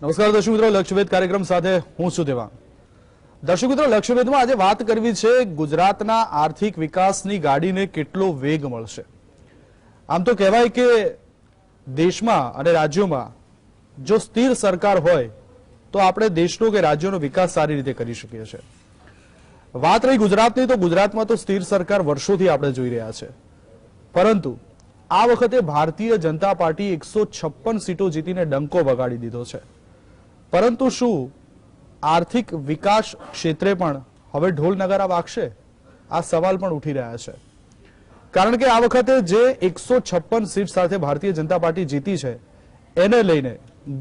નમસ્કાર દર્શક મિત્રો, લક્ષ્યવેદ કાર્યક્રમ સાથે હું છું દેવાંગ. દર્શક મિત્રો, લક્ષ્યવેદમાં આજે વાત કરવી છે ગુજરાતના આર્થિક વિકાસની ગાડીને કેટલો વેગ મળશે. આમ તો કહેવાય કે દેશમાં અને રાજ્યોમાં જો સ્થિર સરકાર હોય તો આપણે દેશનો કે રાજ્યોનો વિકાસ સારી રીતે કરી શકીએ છીએ. વાત રહી ગુજરાતની, તો ગુજરાતમાં તો સ્થિર સરકાર વર્ષોથી આપણે જોઈ રહ્યા છે, પરંતુ આ વખતે ભારતીય જનતા પાર્ટી 156 સીટો જીતીને ડંકો વગાડી દીધો છે. પરંતુ શું આર્થિક વિકાસ ક્ષેત્રે પણ હવે ઢોલ નગારા વાગશે? આ સવાલ પણ ઉઠી રહ્યા છે. કારણ કે આ વખતે જે 156 સીટ સાથે ભારતીય જનતા પાર્ટી જીતી છે, એને લઈને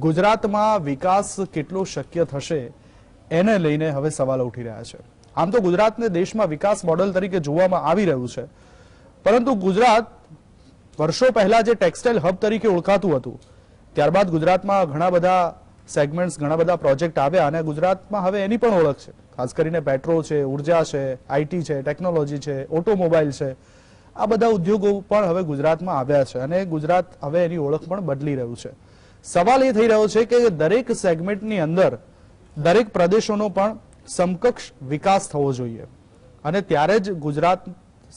ગુજરાતમાં વિકાસ કેટલો શક્ય થશે એને લઈને હવે સવાલો ઉઠી રહ્યા છે. આમ તો ગુજરાતને દેશમાં વિકાસ મોડેલ તરીકે જોવામાં આવી રહ્યું છે, પરંતુ ગુજરાત વર્ષો પહેલા જે ટેક્સટાઇલ હબ તરીકે ઓળખાતું હતું, ત્યારબાદ ગુજરાતમાં ઘણા બધા સેગમેન્ટ્સ, ઘણા બધા પ્રોજેક્ટ આવ્યા અને ગુજરાતમાં હવે એની પણ ઓળખ છે. ખાસ કરીને પેટ્રો છે, ઉર્જા છે, આઈટી છે, ટેકનોલોજી છે, ઓટોમોબાઈલ છે, આ બધા ઉદ્યોગો પણ હવે ગુજરાતમાં આવ્યા છે અને ગુજરાત હવે એની ઓળખ પણ બદલી રહ્યું છે. સવાલ એ થઈ રહ્યો છે કે દરેક સેગમેન્ટની અંદર દરેક પ્રદેશોનો પણ સમકક્ષ વિકાસ થવો જોઈએ અને ત્યારે જ ગુજરાત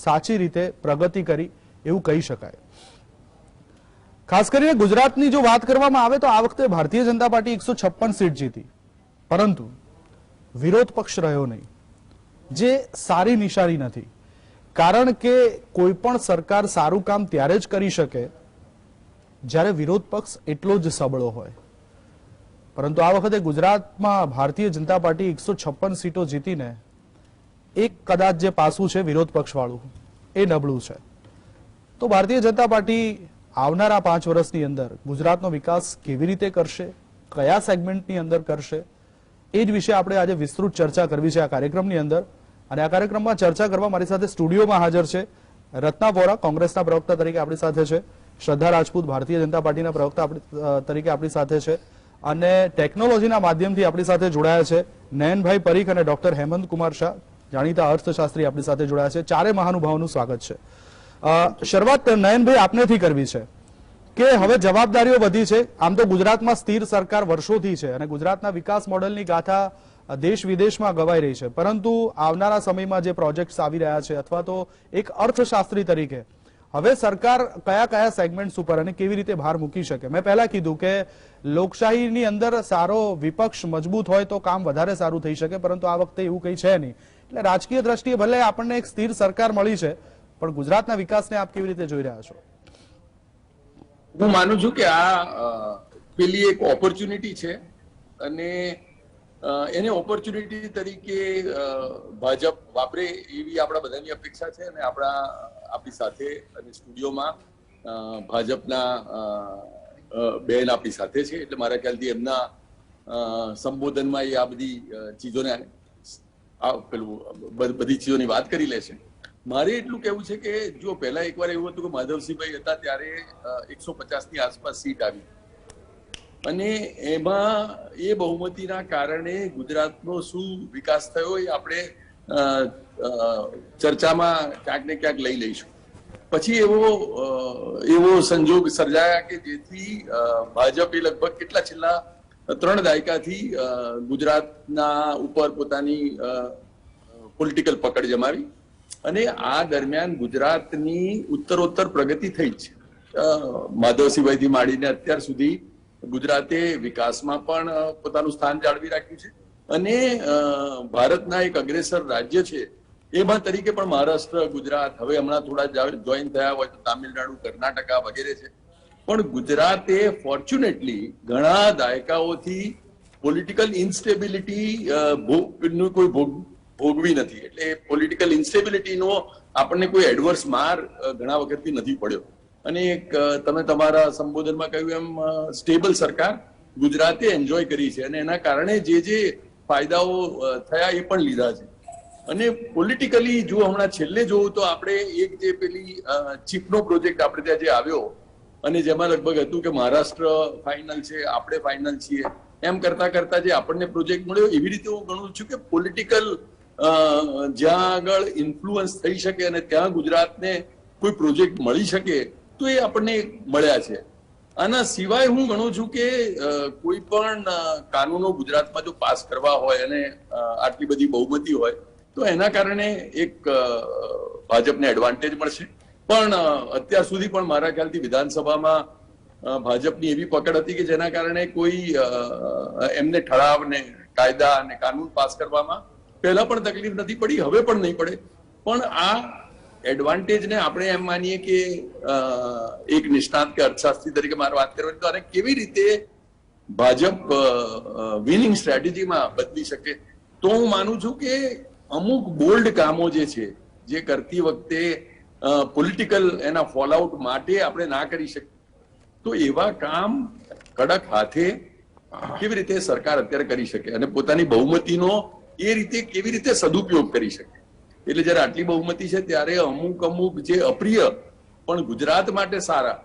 સાચી રીતે પ્રગતિ કરી એવું કહી શકાય. ખાસ કરીને ગુજરાતની જો વાત કરવામાં આવે તો આ વખતે ભારતીય જનતા પાર્ટી 156 સીટ જીતી, પરંતુ વિરોધ પક્ષ રહ્યો નહીં, જે સારી નિશાની નથી. કારણ કે કોઈ પણ સરકાર સારું કામ ત્યારે જ કરી શકે જ્યારે વિરોધ પક્ષ એટલો જ સબળો હોય. પરંતુ આ વખતે ગુજરાતમાં ભારતીય જનતા પાર્ટી 156 સીટો જીતીને એક કદાચ જે પાસું છે વિરોધ પક્ષ વાળું, એ નબળું છે. તો ભારતીય જનતા પાર્ટી આવનારા 5 વર્ષની અંદર ગુજરાતનો વિકાસ કેવી રીતે કરશે, કયા સેગમેન્ટની અંદર કરશે, એ જ વિશે આપણે આજે વિસ્તૃત ચર્ચા કરવી છે આ કાર્યક્રમની અંદર. અને આ કાર્યક્રમમાં ચર્ચા કરવા મારી સાથે સ્ટુડિયોમાં હાજર છે રત્ના વોરા, કોંગ્રેસના પ્રવક્તા તરીકે આપણી સાથે છે, શ્રદ્ધા રાજપૂત ભારતીય જનતા પાર્ટીના પ્રવક્તા તરીકે આપણી સાથે છે, અને ટેકનોલોજીના માધ્યમથી આપણી સાથે જોડાયા છે નયનભાઈ પરીખ અને ડોક્ટર હેમંત કુમાર શાહ, જાણીતા અર્થશાસ્ત્રી આપણી સાથે જોડાયા છે. ચારે મહાનુભાવોનું સ્વાગત છે. શરૂઆત નયનભાઈ આપનેથી કરવી છે કે હવે જવાબદારીઓ વધી છે. આમ તો ગુજરાતમાં સ્થિર સરકાર વર્ષોથી છે અને ગુજરાતના વિકાસ મોડેલની ગાથા દેશ વિદેશમાં ગવાઈ રહી છે, પરંતુ આવનારા સમયમાં જે પ્રોજેક્ટ્સ આવી રહ્યા છે, અથવા તો એક અર્થશાસ્ત્રી તરીકે હવે સરકાર કયા કયા સેગમેન્ટ્સ ઉપર અને કેવી રીતે ભાર મૂકી શકે? મેં પહેલા કીધું કે લોકશાહીની અંદર સારો વિપક્ષ મજબૂત હોય તો કામ વધારે સારું થઈ શકે, પરંતુ આ વખતે એવું કંઈ છે નહીં. એટલે રાજકીય દ્રષ્ટિએ ભલે આપણને એક સ્થિર સરકાર મળી છે, પણ ગુજરાતના વિકાસને આપ કેવી રીતે જોઈ રહ્યા છો? હું માનું છું કે આ પેલી એક ઓપોર્ચ્યુનિટી છે અને એને ઓપોર્ચ્યુનિટી તરીકે ભાજપ વાપરે એવી આપણા બધાની અપેક્ષા છે. અને આપણી સાથે અને સ્ટુડિયોમાં ભાજપના બેન આપણી સાથે છે, એટલે મારા ખ્યાલથી એમના સંબોધનમાં એ આ બધી ચીજોને બધી ચીજોની વાત કરી લેશે. મારે એટલું કહેવું છે કે જો પહેલા એકવાર એવું હતું કે માધવસિંહભાઈ હતા ત્યારે 150 ની આસપાસ સીટ આવી અને એમાં એ બહુમતીના કારણે ગુજરાતનો શું વિકાસ થયો એ આપણે ચર્ચામાં ક્યાંક ને ક્યાંક લઈ લઈશું. પછી એવો સંજોગ સર્જાયા કે જેથી ભાજપે લગભગ કેટલા છેલ્લા 3 દાયકાથી ગુજરાતના ઉપર પોતાની પોલિટિકલ પકડ જમાવી અને આ દરમિયાન ગુજરાતની ઉત્તરોત્તર પ્રગતિ થઈ છે. માધવસિંહભાઈથી માંડીને અત્યાર સુધી ગુજરાતે વિકાસમાં પણ પોતાનું સ્થાન જાળવી રાખ્યું છે અને ભારતના એક અગ્રેસર રાજ્ય છે એમાં તરીકે પણ મહારાષ્ટ્ર, ગુજરાત, હવે હમણાં થોડા જોઈન થયા હોય તો તામિલનાડુ, કર્ણાટકા વગેરે છે. પણ ગુજરાતે ફોર્ચ્યુનેટલી ઘણા દાયકાઓથી પોલિટિકલ ઇન્સ્ટેબિલિટી કોઈ ભોગવી નથી. એટલે પોલિટિકલ ઇન્સ્ટેબિલિટીનો આપણને કોઈ એડવર્સ માર ઘણા વખતથી નથી પડ્યો. અને તમે તમારા સંબોધનમાં કહ્યું એમ સ્ટેબલ સરકાર ગુજરાતે એન્જોય કરી છે અને એના કારણે જે ફાયદાઓ થયા એ પણ લીધા છે. અને પોલિટિકલી જો હમણાં છેલ્લે જોવું તો આપણે એક જે પેલી ચીપનો પ્રોજેક્ટ આપણે ત્યાં જે આવ્યો અને જેમાં લગભગ હતું કે મહારાષ્ટ્ર ફાઇનલ છે, આપણે ફાઇનલ છીએ, એમ કરતા કરતા જે આપણને પ્રોજેક્ટ મળ્યો, એવી રીતે હું ગણું છું કે પોલિટિકલ જ્યાં આગળ ઇન્ફ્લુઅન્સ થઈ શકે અને ત્યાં ગુજરાતને કોઈ પ્રોજેક્ટ મળી શકે તો એ આપણને મળ્યા છે. આના સિવાય હું ગણું છું કે કોઈ પણ કાનૂનો ગુજરાતમાં જો પાસ કરવા હોય અને આટલી બધી બહુમતી હોય તો એના કારણે એક ભાજપને એડવાન્ટેજ મળશે. પણ અત્યાર સુધી પણ મારા ખ્યાલથી વિધાનસભામાં ભાજપની એવી પકડ હતી કે જેના કારણે કોઈ એમને ઠરાવ ને કાયદા અને કાનૂન પાસ કરવામાં પહેલા પણ તકલીફ નથી પડી, હવે પણ નહીં પડે. પણ આ એડવાન્ટેજને આપણે એમ માનીએ કે એક નિષ્ણાત કે અર્થશાસ્ત્રી તરીકે મારે વાત કરવાની તો આને કેવી રીતે ભાજપ વિનિંગ સ્ટ્રેટેજીમાં બદલી શકે, તો હું માનું છું કે અમુક બોલ્ડ કામો જે છે જે કરતી વખતે પોલિટિકલ એના ફોલઆઉટ માટે આપણે ના કરી શકીએ, તો એવા કામ કડક હાથે કેવી રીતે સરકાર અત્યારે કરી શકે અને પોતાની બહુમતીનો એ રીતે કેવી રીતે સદુપયોગ કરી શકે. એટલે જયારે આટલી બહુમતી છે ત્યારે અમુક જે અપ્રિય પણ ગુજરાત માટે સારા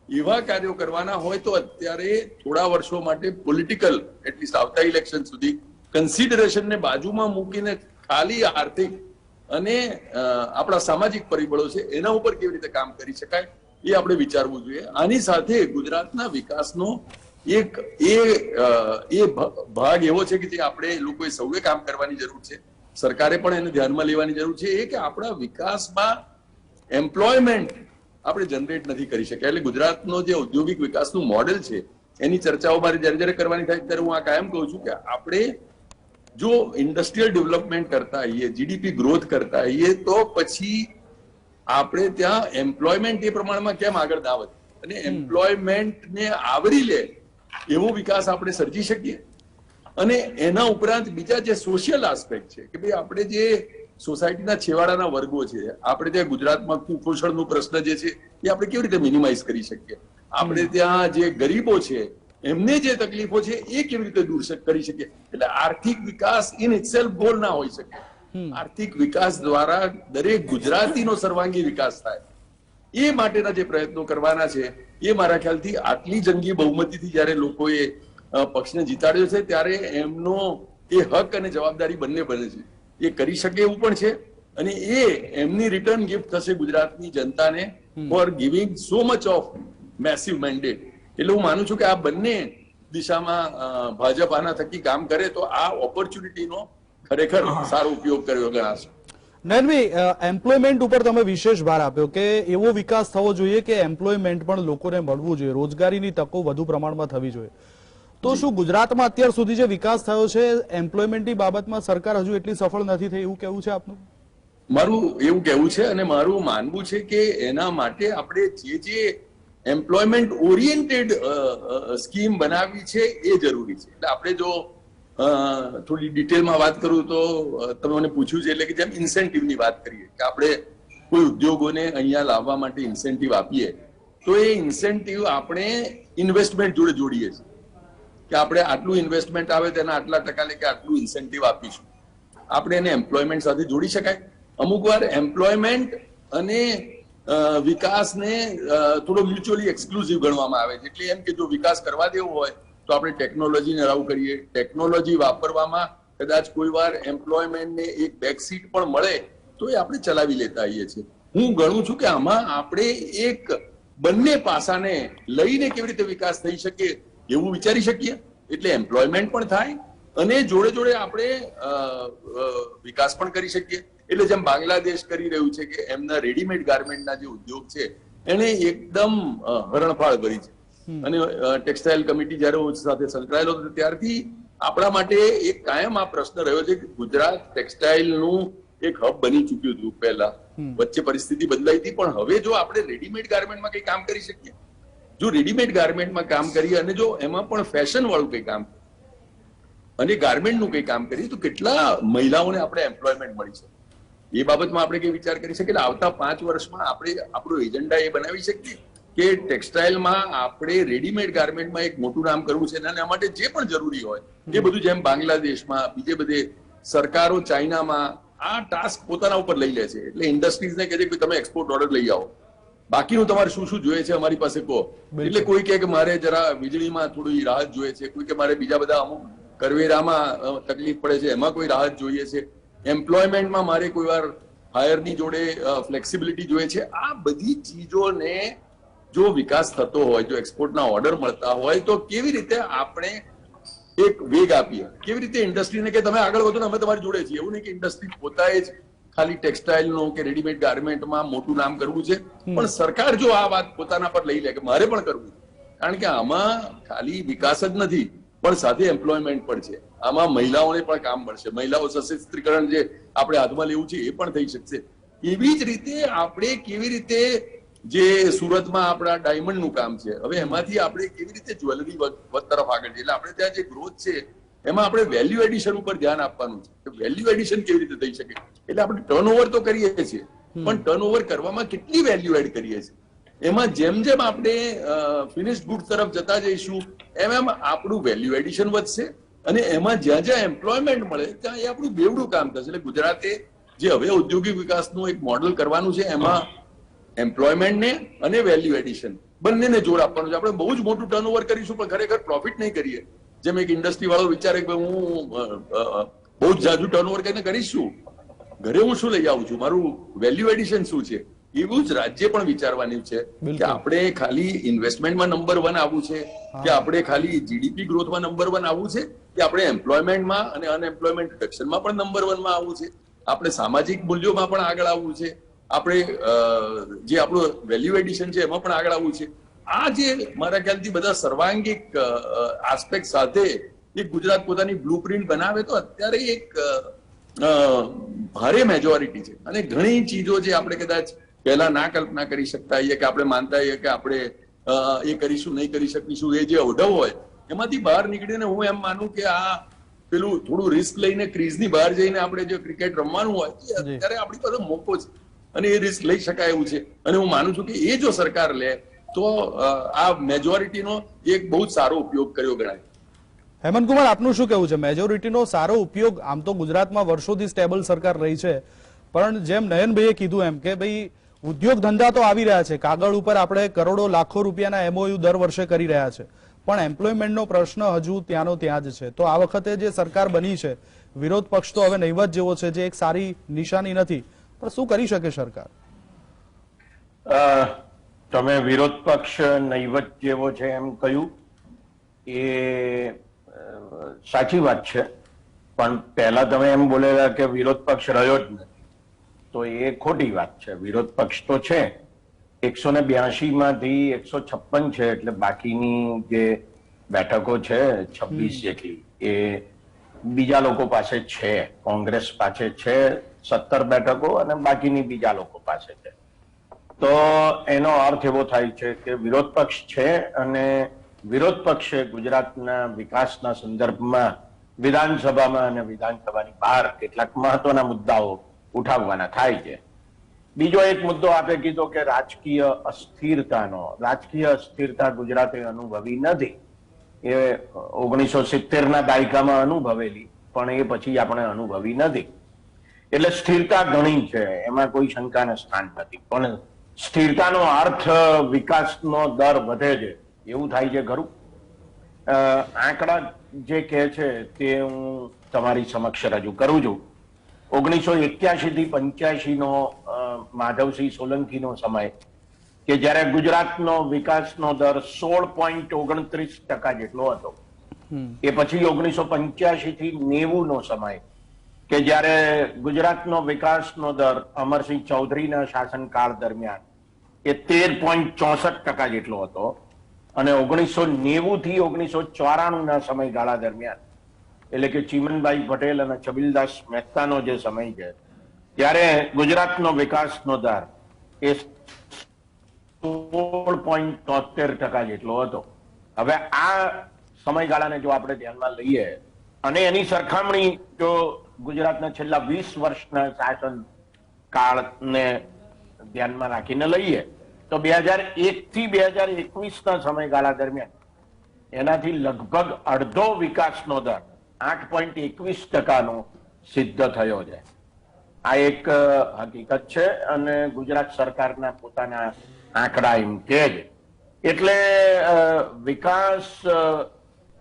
એવા કાર્યો કરવાના હોય તો અત્યારે થોડા વર્ષો માટે પોલિટિકલ એટલીસ્ટ આવતા ઇલેક્શન સુધી કન્સિડરેશનને બાજુમાં મૂકીને ખાલી આર્થિક અને આપણા સામાજિક પરિબળો છે એના ઉપર કેવી રીતે કામ કરી શકાય એ આપણે વિચારવું જોઈએ. આની સાથે ગુજરાતના વિકાસનો એક એ ભાગ એવો છે કે જે આપણે લોકોએ સૌએ કામ કરવાની જરૂર છે, સરકારે પણ એને ધ્યાનમાં લેવાની જરૂર છે, એ કે આપણા વિકાસમાં એમ્પ્લોયમેન્ટ આપણે જનરેટ નથી કરી શક્યા. એટલે ગુજરાતનો જે ઔદ્યોગિક વિકાસનું મોડેલ છે એની ચર્ચાઓ મારે જયારે કરવાની થાય ત્યારે હું આ કાયમ કહું છું કે આપણે જો ઇન્ડસ્ટ્રીયલ ડેવલપમેન્ટ કરતા આવીએ, જીડીપી ગ્રોથ કરતા આવીએ, તો પછી આપણે ત્યાં એમ્પ્લોયમેન્ટ એ પ્રમાણમાં કેમ આગળ ના વધે અને એમ્પ્લોયમેન્ટને આવરી લે એવો વિકાસ આપણે સર્જી શકીએ. અને એના ઉપરાંત બીજા જે સોશિયલ આસ્પેક્ટ છે કે ભાઈ આપણે જે સોસાયટીના છેવાડાના વર્ગો છે, આપણે ત્યાં ગુજરાતમાં કુપોષણનો પ્રશ્ન જે છે એ આપણે કેવી રીતે મિનિમાઇઝ કરી શકીએ, આપણે ત્યાં જે ગરીબો છે એમને જે તકલીફો છે એ કેવી રીતે દૂર કરી શકીએ. એટલે આર્થિક વિકાસ ઇન ઇટસેલ્ફ ગોલ ના હોઈ શકે. આર્થિક વિકાસ દ્વારા દરેક ગુજરાતીનો સર્વાંગી વિકાસ થાય એ માટેના જે પ્રયત્નો કરવાના છે એ મારા ખ્યાલથી આટલી જંગી બહુમતીથી જયારે લોકોએ પક્ષને જીતાડ્યો છે ત્યારે એમનો એ હક અને જવાબદારી બંને બને છે, એ કરી શકે એવું પણ છે. અને એ એમની રિટર્ન ગિફ્ટ થશે ગુજરાતની જનતાને for giving so much of massive mandate. એટલે હું માનું છું કે આ બંને દિશામાં ભાજપ આના થકી કામ કરે તો આ ઓપોર્ચ્યુનિટીનો ખરેખર સારો ઉપયોગ કર્યો ગણાશે. નયનભાઈ, એમ્પ્લોયમેન્ટ ઉપર તમે વિશેષ ભાર આપ્યો કે એવો વિકાસ થવો જોઈએ કે એમ્પ્લોયમેન્ટ પણ લોકોને મળવું જોઈએ, રોજગારીની તકો વધુ પ્રમાણમાં થવી જોઈએ. તો શું ગુજરાતમાં અત્યાર સુધી જે વિકાસ થયો છે એમ્પ્લોયમેન્ટની બાબતમાં સરકાર હજુ એટલી સફળ નથી થઈ એવું કહેવું છે આપનું? મારું એવું કહેવું છે અને મારું માનવું છે કે એના માટે આપણે જે એમ્પ્લોયમેન્ટ ઓરિએન્ટેડ સ્કીમ બનાવી છે એ જરૂરી છે. એટલે આપણે જો થોડી ડિટેલમાં વાત કરું તો તમે મને પૂછ્યું છે એટલે કે જેમ ઇન્સેન્ટિવની વાત કરીએ કે આપણે કોઈ ઉદ્યોગોને અહીંયા લાવવા માટે ઇન્સેન્ટિવ આપીએ તો એ ઇન્સેન્ટિવ આપણે ઇન્વેસ્ટમેન્ટ જોડે જોડીએ છીએ કે આપણે આટલું ઇન્વેસ્ટમેન્ટ આવે તેના આટલા ટકા લે કે આટલું ઇન્સેન્ટિવ આપીશું. આપણે એને એમ્પ્લોયમેન્ટ સાથે જોડી શકાય. અમુક વાર એમ્પ્લોયમેન્ટ અને વિકાસને થોડો મ્યુચ્યુઅલી એક્સક્લુઝિવ ગણવામાં આવે છે. એટલે એમ કે જો વિકાસ કરવા દેવો હોય તો આપણે ટેકનોલોજીને અલાઉ કરીએ, ટેકનોલોજી વાપરવામાં કદાચ કોઈ વાર એમ્પ્લોયમેન્ટને એક બેકસીટ પણ મળે તો એ આપણે ચલાવી લેતા આવીએ છીએ. હું ગણું છું કે આમાં આપણે એક બંને પાસાને લઈને કેવી રીતે વિકાસ થઈ શકે એવું વિચારી શકીએ. એટલે એમ્પ્લોયમેન્ટ પણ થાય અને જોડે જોડે આપણે વિકાસ પણ કરી શકીએ. એટલે જેમ બાંગ્લાદેશ કરી રહ્યું છે કે એમના રેડીમેડ ગાર્મેન્ટના જે ઉદ્યોગ છે એને એકદમ હરણફાળ ભરી છે. અને ટેક્સટાઇલ કમિટી જયારે સાથે સંકળાયેલો હતો ત્યારથી આપણા માટે એક કાયમ આ પ્રશ્ન રહ્યો છે કે ગુજરાત ટેક્સટાઇલનું એક હબ બની ચુક્યું હતું પહેલા, વચ્ચે પરિસ્થિતિ બદલાઈ હતી, પણ હવે જો આપણે રેડીમેડ ગાર્મેન્ટમાં કઈ કામ કરી શકીએ, જો રેડીમેડ ગાર્મેન્ટમાં કામ કરીએ અને જો એમાં પણ ફેશન વાળું કઈ કામ અને ગાર્મેન્ટનું કઈ કામ કરીએ તો કેટલા મહિલાઓને આપણે એમ્પ્લોયમેન્ટ મળી શકે એ બાબતમાં આપણે કઈ વિચાર કરી શકીએ. આવતા 5 વર્ષમાં આપણે આપણો એજન્ડા એ બનાવી શકીએ કે ટેક્સટાઇલમાં આપણે રેડીમેડ ગાર્મેન્ટમાં એક મોટું નામ કરવું છે અને આ માટે જે પણ જરૂરી હોય એ બધું જેમ બાંગ્લાદેશમાં, બીજે બધે સરકારો ચાઇનામાં આ ટાસ્ક પોતાના ઉપર લઈ લે છે. એટલે ઇન્ડસ્ટ્રીઝને કહે છે કે તમે એક્સપોર્ટ ઓર્ડર લઈ આવો, બાકીનું તમારે શું શું જોઈએ છે અમારી પાસે કહો. એટલે કોઈ કહે કે મારે જરા વીજળીમાં થોડી રાહત જોઈએ છે, કોઈ કે મારે બીજા બધા અમુક કરવેરામાં તકલીફ પડે છે એમાં કોઈ રાહત જોઈએ છે, એમ્પ્લોયમેન્ટમાં મારે કોઈ વાર હાયરની જોડે ફ્લેક્સિબિલિટી જોઈએ છે. આ બધી ચીજોને જો વિકાસ થતો હોય, જો એક્સપોર્ટના ઓર્ડર મળતા હોય, તો કેવી રીતે આપણે એક વેગ આપીએ, કેવી રીતે ઇન્ડસ્ટ્રીને કે તમે આગળ વધો ને અમે તમારી જોડે છીએ. એવું નહીં કે ઇન્ડસ્ટ્રી પોતાએ જ ખાલી ટેક્સટાઇલનો કે રેડીમેડ ગાર્મેન્ટમાં મોટું નામ કરવું છે, પણ સરકાર જો આ વાત પોતાના પર લઈ લે કે મારે પણ કરવું, કારણ કે આમાં ખાલી વિકાસ જ નથી પણ સાથે એમ્પ્લોયમેન્ટ પણ છે. આમાં મહિલાઓને પણ કામ મળશે, મહિલાઓ સશસ્ત્રીકરણ જે આપણે હાથમાં લેવું છે એ પણ થઈ શકશે. એવી જ રીતે આપણે કેવી રીતે જે સુરતમાં આપણા ડાયમંડનું કામ છે, હવે એમાંથી આપણે કેવી રીતે જ્વેલરી તરફ આગળ જઈએ. એટલે આપણે ત્યાં જે ગ્રોથ છે એમાં આપણે વેલ્યુ એડિશન ઉપર ધ્યાન આપવાનું છે. વેલ્યુ એડિશન કેવી રીતે થઈ શકે, એટલે આપણે ટર્નઓવર તો કરીએ છીએ પણ ટર્નઓવર કરવામાં કેટલી વેલ્યુ એડ કરીએ છીએ, એમાં જેમ જેમ આપણે ફિનિશ્ડ ગુડ તરફ જતા જઈશું એમ એમ આપણું વેલ્યુ એડિશન વધશે અને એમાં જ્યાં જ્યાં એમ્પ્લોયમેન્ટ મળે ત્યાં એ આપણું બેવડું કામ થશે. એટલે ગુજરાતે જે હવે ઔદ્યોગિક વિકાસનું એક મોડલ કરવાનું છે એમાં એમ્પ્લોયમેન્ટને અને વેલ્યુ એડિશન બંનેને જોર આપવાનું છે. આપણે બહુ જ મોટું ટર્નઓવર કરીશું પણ ખરેખર પ્રોફિટ નહીં કરીએ. જેમ એક ઇન્ડસ્ટ્રી વાળો વિચારે કે હું બહુ જ જાજુ ટર્નઓવર કરીને કરીશું, ઘરે હું શું લઈ આવું છું, મારું વેલ્યુ એડિશન શું છે, એવું જ રાજ્ય પણ વિચારવાનું છે કે આપણે ખાલી ઇન્વેસ્ટમેન્ટમાં નંબર 1 આવવું છે કે આપણે ખાલી જીડીપી ગ્રોથમાં નંબર 1 આવવું છે કે આપણે એમ્પ્લોયમેન્ટમાં અને અનએમ્પ્લોયમેન્ટ રિડક્શનમાં પણ નંબર 1 માં આવવું છે, આપણે સામાજિક મૂલ્યોમાં પણ આગળ આવવું છે, આપણે જે આપણું વેલ્યુ એડિશન છે એમાં પણ આગળ આવવું છે. આ જે મારા ખ્યાલથી બધા સર્વાંગિક આસ્પેક્ટ સાથે એક ગુજરાત પોતાની બ્લુપ્રિન્ટ બનાવે તો અત્યારે એક ભારે મેજોરિટી છે. અને ઘણી ચીજો જે આપણે કદાચ પહેલા ના કલ્પના કરી શકતા હોઈએ કે આપણે માનતા હોઈએ કે આપણે એ કરીશું નહીં કરી શકીશું, એ જે અવઢવ હોય એમાંથી બહાર નીકળીને હું એમ માનું કે આ પેલું થોડું રિસ્ક લઈને ક્રીઝની બહાર જઈને આપણે જે ક્રિકેટ રમવાનું હોય અત્યારે આપણી પાસે મોકો છે અને એ રિસ્ક લઈ શકાય એવું છે. અને હું માનું છું કે એ જો સરકાર લે તો આ મેજોરિટીનો એક બહુ જ સારો ઉપયોગ કર્યો ગણાય. હેમંતકુમાર, આપનું શું કહેવું છે? મેજોરિટીનો સારો ઉપયોગ, આમ તો ગુજરાતમાં વર્ષોથી સ્ટેબલ સરકાર રહી છે, પણ જેમ નયનભાઈએ કીધું એમ કે ભાઈ ઉદ્યોગ ધંધા તો આવી રહ્યા છે, કાગળ ઉપર આપણે કરોડો લાખો રૂપિયાના એમઓયુ દર વર્ષે કરી રહ્યા છે, પણ એમ્પ્લોયમેન્ટનો પ્રશ્ન હજુ ત્યાંનો ત્યાં જ છે. તો આ વખતે જે સરકાર બની છે, વિરોધ પક્ષ તો હવે નહીવત જેવો છે, જે એક સારી નિશાની નથી, પણ શું કરી શકે સરકાર? તમે વિરોધ પક્ષ નહીવત જેવો છે એમ કહ્યું, એ સાચી વાત છે, પણ પહેલા તમે એમ બોલેલા કે વિરોધ પક્ષ રહ્યો જ નથી, તો એ ખોટી વાત છે. વિરોધ પક્ષ તો છે, 182 માંથી 156 છે, એટલે બાકીની જે બેઠકો છે 26 જેટલી એ બીજા લોકો પાસે છે. કોંગ્રેસ પાસે છે 17 બેઠકો અને બાકીની બીજા લોકો પાસે છે. તો એનો અર્થ એવો થાય છે કે વિરોધ પક્ષ છે અને વિરોધ પક્ષે ગુજરાતના વિકાસના સંદર્ભમાં વિધાનસભામાં અને વિધાનસભાની બહાર કેટલાક મહત્વના મુદ્દાઓ ઉઠાવવાના થાય છે. બીજો એક મુદ્દો આપે કીધો કે રાજકીય અસ્થિરતા ગુજરાતે અનુભવી નથી. એ 1970ના દાયકામાં અનુભવેલી, પણ એ પછી આપણે અનુભવી નથી. એટલે સ્થિરતા ઘણી છે, એમાં કોઈ શંકાને સ્થાન નથી, પણ સ્થિરતાનો અર્થ વિકાસનો દર વધે છે એવું થાય છે ખરું? આંકડા જે કહે છે તે હું તમારી સમક્ષ રજૂ કરું છું. 1981 થી 85 નો માધવસિંહ સોલંકીનો સમય કે જ્યારે ગુજરાતનો વિકાસનો દર 16.29% જેટલો હતો. એ પછી 1985 થી 90 નો સમય કે જ્યારે ગુજરાતનો વિકાસનો દર અમરસિંહ ચૌધરીના શાસનકાળ દરમિયાન એ 13.64% જેટલો હતો. અને 1990 થી 1994 ના સમયગાળા દરમિયાન, એટલે કે ચીમનભાઈ પટેલ અને છબીલદાસ મહેતાનો જે સમય છે, ત્યારે ગુજરાતનો વિકાસનો દર એ 16.73% જેટલો હતો. હવે આ સમયગાળાને જો આપણે ધ્યાનમાં લઈએ અને એની સરખામણી જો ગુજરાતના છેલ્લા 20 વર્ષના શાસન કાળને ધ્યાનમાં રાખીને લઈએ તો 2001 થી 2021ના સમયગાળા દરમિયાન એનાથી લગભગ અડધો વિકાસનો દર 8.21% સિદ્ધ થયો છે. આ એક હકીકત છે અને ગુજરાત સરકારના પોતાના આંકડા એમ કહે છે. એટલે વિકાસ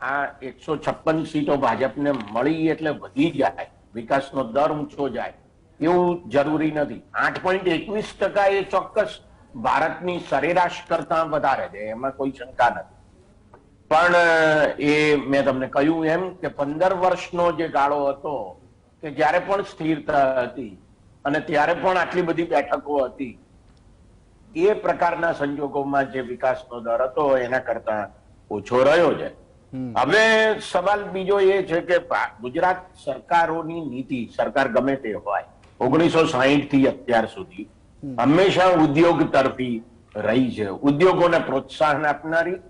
આ 156 સીટો ભાજપને મળી એટલે વધી જાય, વિકાસનો દર ઊંચો જાય એવું જરૂરી નથી. 8.21% એ ચોક્કસ ભારતની સરેરાશ કરતા વધારે છે, એમાં કોઈ શંકા નથી. પણ એ મેં તમને કહ્યું એમ કે 15 વર્ષનો જે ગાળો હતો કે જ્યારે પણ સ્થિરતા હતી અને ત્યારે પણ આટલી બધી બેઠકો હતી, એ પ્રકારના સંજોગોમાં જે વિકાસનો દર હતો એના કરતા ઓછો રહ્યો છે. હવે સવાલ બીજો એ છે કે ગુજરાત સરકારોની નીતિ, સરકાર ગમે તે હોય, 1960 થી અત્યાર સુધી હંમેશા ઉદ્યોગ તરફી રહી છે, ઉદ્યોગોને પ્રોત્સાહન આપનારી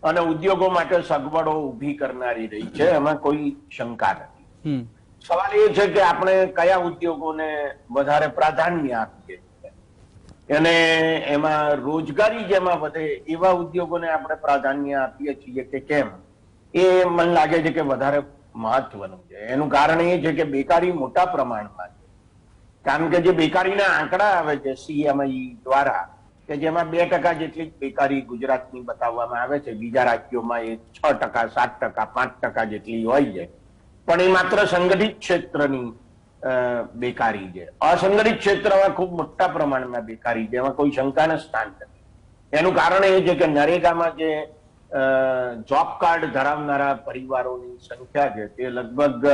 અને ઉદ્યોગો માટે સગવડો ઊભી કરનારી રહી છે, એમાં કોઈ શંકા નથી. સવાલ એ છે કે આપણે કયા ઉદ્યોગોને વધારે પ્રાધાન્ય આપીએ અને એમાં રોજગારી જેમાં વધે એવા ઉદ્યોગોને આપણે પ્રાધાન્ય આપીએ છીએ કે કેમ, એ મને લાગે છે કે વધારે મહત્વનું છે. એનું કારણ એ છે કે બેકારી મોટા પ્રમાણમાં છે. કારણ કે જે બેકારીના આંકડા આવે છે CMI દ્વારા, કે જેમાં 2% જેટલી જ બેકારી ગુજરાતની બતાવવામાં આવે છે, બીજા રાજ્યોમાં એ 6%, 7%, 5% જેટલી હોય છે. પણ એ માત્ર સંગઠિત ક્ષેત્રની બેકારી છે. અસંગઠિત ક્ષેત્રમાં ખૂબ મોટા પ્રમાણમાં બેકારી છે, એમાં કોઈ શંકાને સ્થાન નથી. એનું કારણ એ છે કે નરેગામાં જે જોબ કાર્ડ ધરાવનારા પરિવારોની સંખ્યા છે તે લગભગ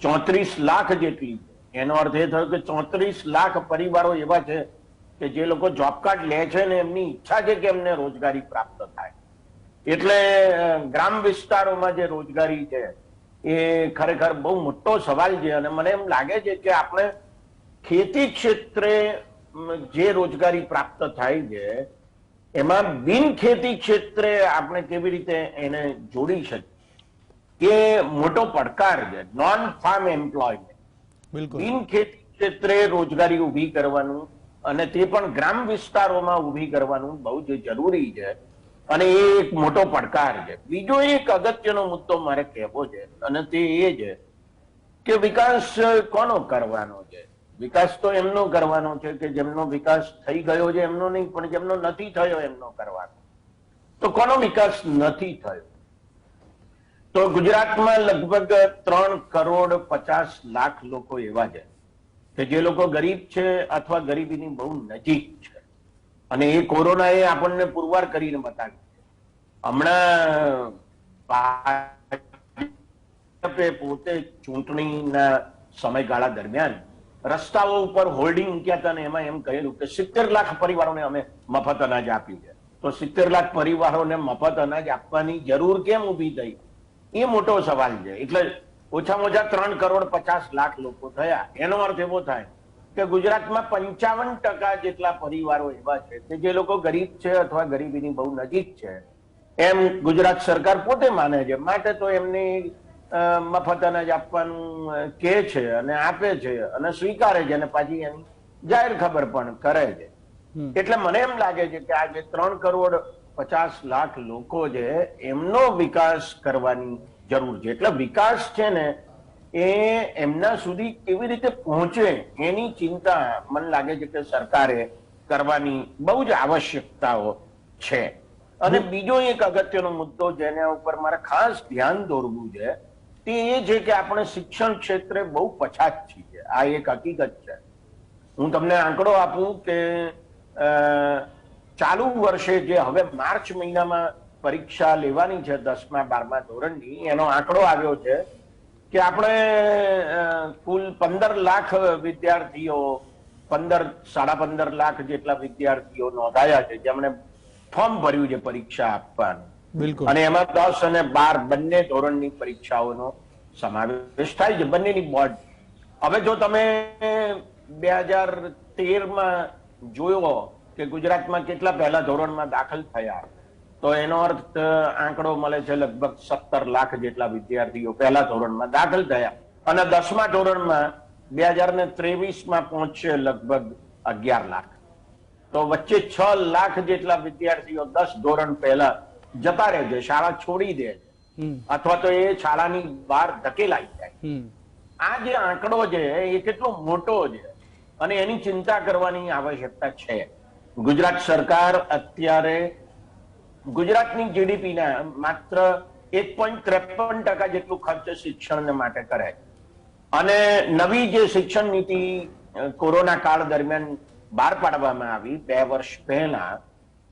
34 લાખ જેટલી છે. એનો અર્થ એ થયો કે 34 લાખ પરિવારો એવા છે કે જે લોકો જોબ કાર્ડ લે છે ને એમની ઈચ્છા છે કે એમને રોજગારી પ્રાપ્ત થાય. એટલે ગ્રામ વિસ્તારોમાં જે રોજગારી છે એ ખરેખર બહુ મોટો સવાલ છે. અને મને એમ લાગે છે કે આપણે ખેતી ક્ષેત્રે જે રોજગારી પ્રાપ્ત થાય છે એમાં બિન ખેતી ક્ષેત્રે આપણે કેવી રીતે એને જોડી શકીએ એ મોટો પડકાર છે. નોન ફાર્મ એમ્પ્લોયમેન્ટ, બિન ખેતી ક્ષેત્રે રોજગારી ઊભી કરવાનું અને તે પણ ગ્રામ વિસ્તારોમાં ઊભી કરવાનું બહુ જ જરૂરી છે અને એ એક મોટો પડકાર છે. બીજો એક અગત્યનો મુદ્દો મારે કહેવો છે અને તે એ છે કે વિકાસ કોનો કરવાનો છે? વિકાસ તો એમનો કરવાનો છે કે જેમનો વિકાસ થઈ ગયો છે એમનો નહીં, પણ જેમનો નથી થયો એમનો કરવાનો. તો કોનો વિકાસ નથી થયો? તો ગુજરાતમાં લગભગ 3,50,00,000 લોકો એવા છે કે જે લોકો ગરીબ છે અથવા ગરીબીની બહુ નજીક છે. અને એ કોરોનાએ આપણને પુરવાર કરીને બતાવ્યું. હમણાં પોતે ચૂંટણીના સમયગાળા દરમિયાન રસ્તાઓ ઉપર હોર્ડિંગ મૂક્યા હતા અને એમાં એમ કહેલું કે 70 લાખ પરિવારોને અમે મફત અનાજ આપ્યું છે. તો 70 લાખ પરિવારોને મફત અનાજ આપવાની જરૂર કેમ ઊભી થઈ, એ મોટો સવાલ છે. એટલે ઓછામાં ઓછા 3,50,00,000 લોકો થયા. એનો અર્થ એવો થાય કે ગુજરાતમાં 55% જેટલા પરિવારો એવા છે કે જે લોકો ગરીબ છે અથવા ગરીબીની બહુ નજીક છે, એમ ગુજરાત સરકાર પોતે માને છે. માટે તો એમને મફત અનાજ આપવાનું કે છે અને આપે છે અને સ્વીકારે છે અને પાછી એની જાહેર ખબર પણ કરે છે. એટલે મને એમ લાગે છે કે આ જે 3,50,00,000 લોકો છે એમનો વિકાસ કરવાની જરૂર છે. એટલે વિકાસ છે ને એ એમના સુધી કેવી રીતે પહોંચે એની ચિંતા મને લાગે છે કે સરકારે કરવાની બહુ જ આવશ્યકતાઓ છે. અને બીજો એક અગત્યનો મુદ્દો જેના ઉપર મારે ખાસ ધ્યાન દોરવું છે તે એ છે કે આપણે શિક્ષણ ક્ષેત્રે બહુ પછાત છીએ. આ એક હકીકત છે. હું તમને આંકડો આપું કે ચાલુ વર્ષે જે હવે માર્ચ મહિનામાં પરીક્ષા લેવાની છે 10મા 12મા ધોરણની, એનો આંકડો આવ્યો છે કે આપણે કુલ 15 લાખ વિદ્યાર્થીઓ, 15-15.5 લાખ જેટલા વિદ્યાર્થીઓ નોંધાયા છે જેમણે ફોર્મ ભર્યું છે પરીક્ષા આપવાનું. અને એમાં 10 અને 12 બંને ધોરણની પરીક્ષાઓનો સમાવેશ થાય છે, બંનેની બોર્ડ. હવે જો તમે 2013માં જોયો કે ગુજરાતમાં કેટલા પહેલા ધોરણમાં દાખલ થયા, તો એનો અર્થ આંકડો મળે છે લગભગ 17 લાખ જેટલા વિદ્યાર્થીઓ પહેલા ધોરણમાં દાખલ થયા અને 10મા ધોરણમાં 2023માં પહોંચશે લગભગ 11 લાખ. તો વચ્ચે 6 લાખ જેટલા વિદ્યાર્થીઓ 10 ધોરણ પહેલા જતા રહે છે, શાળા છોડી દે છે અથવા તો એ શાળાની બહાર ધકેલાઈ જાય. આ જે આંકડો છે એ કેટલો મોટો છે અને એની ચિંતા કરવાની આવશ્યકતા છે. ગુજરાત સરકાર અત્યારે ગુજરાતની જીડીપીના માત્ર 1.53% જેટલું ખર્ચ શિક્ષણ માટે કરે અને નવી જે શિક્ષણ નીતિ કોરોના કાળ દરમિયાન બહાર પાડવામાં આવી 2 વર્ષ પહેલા,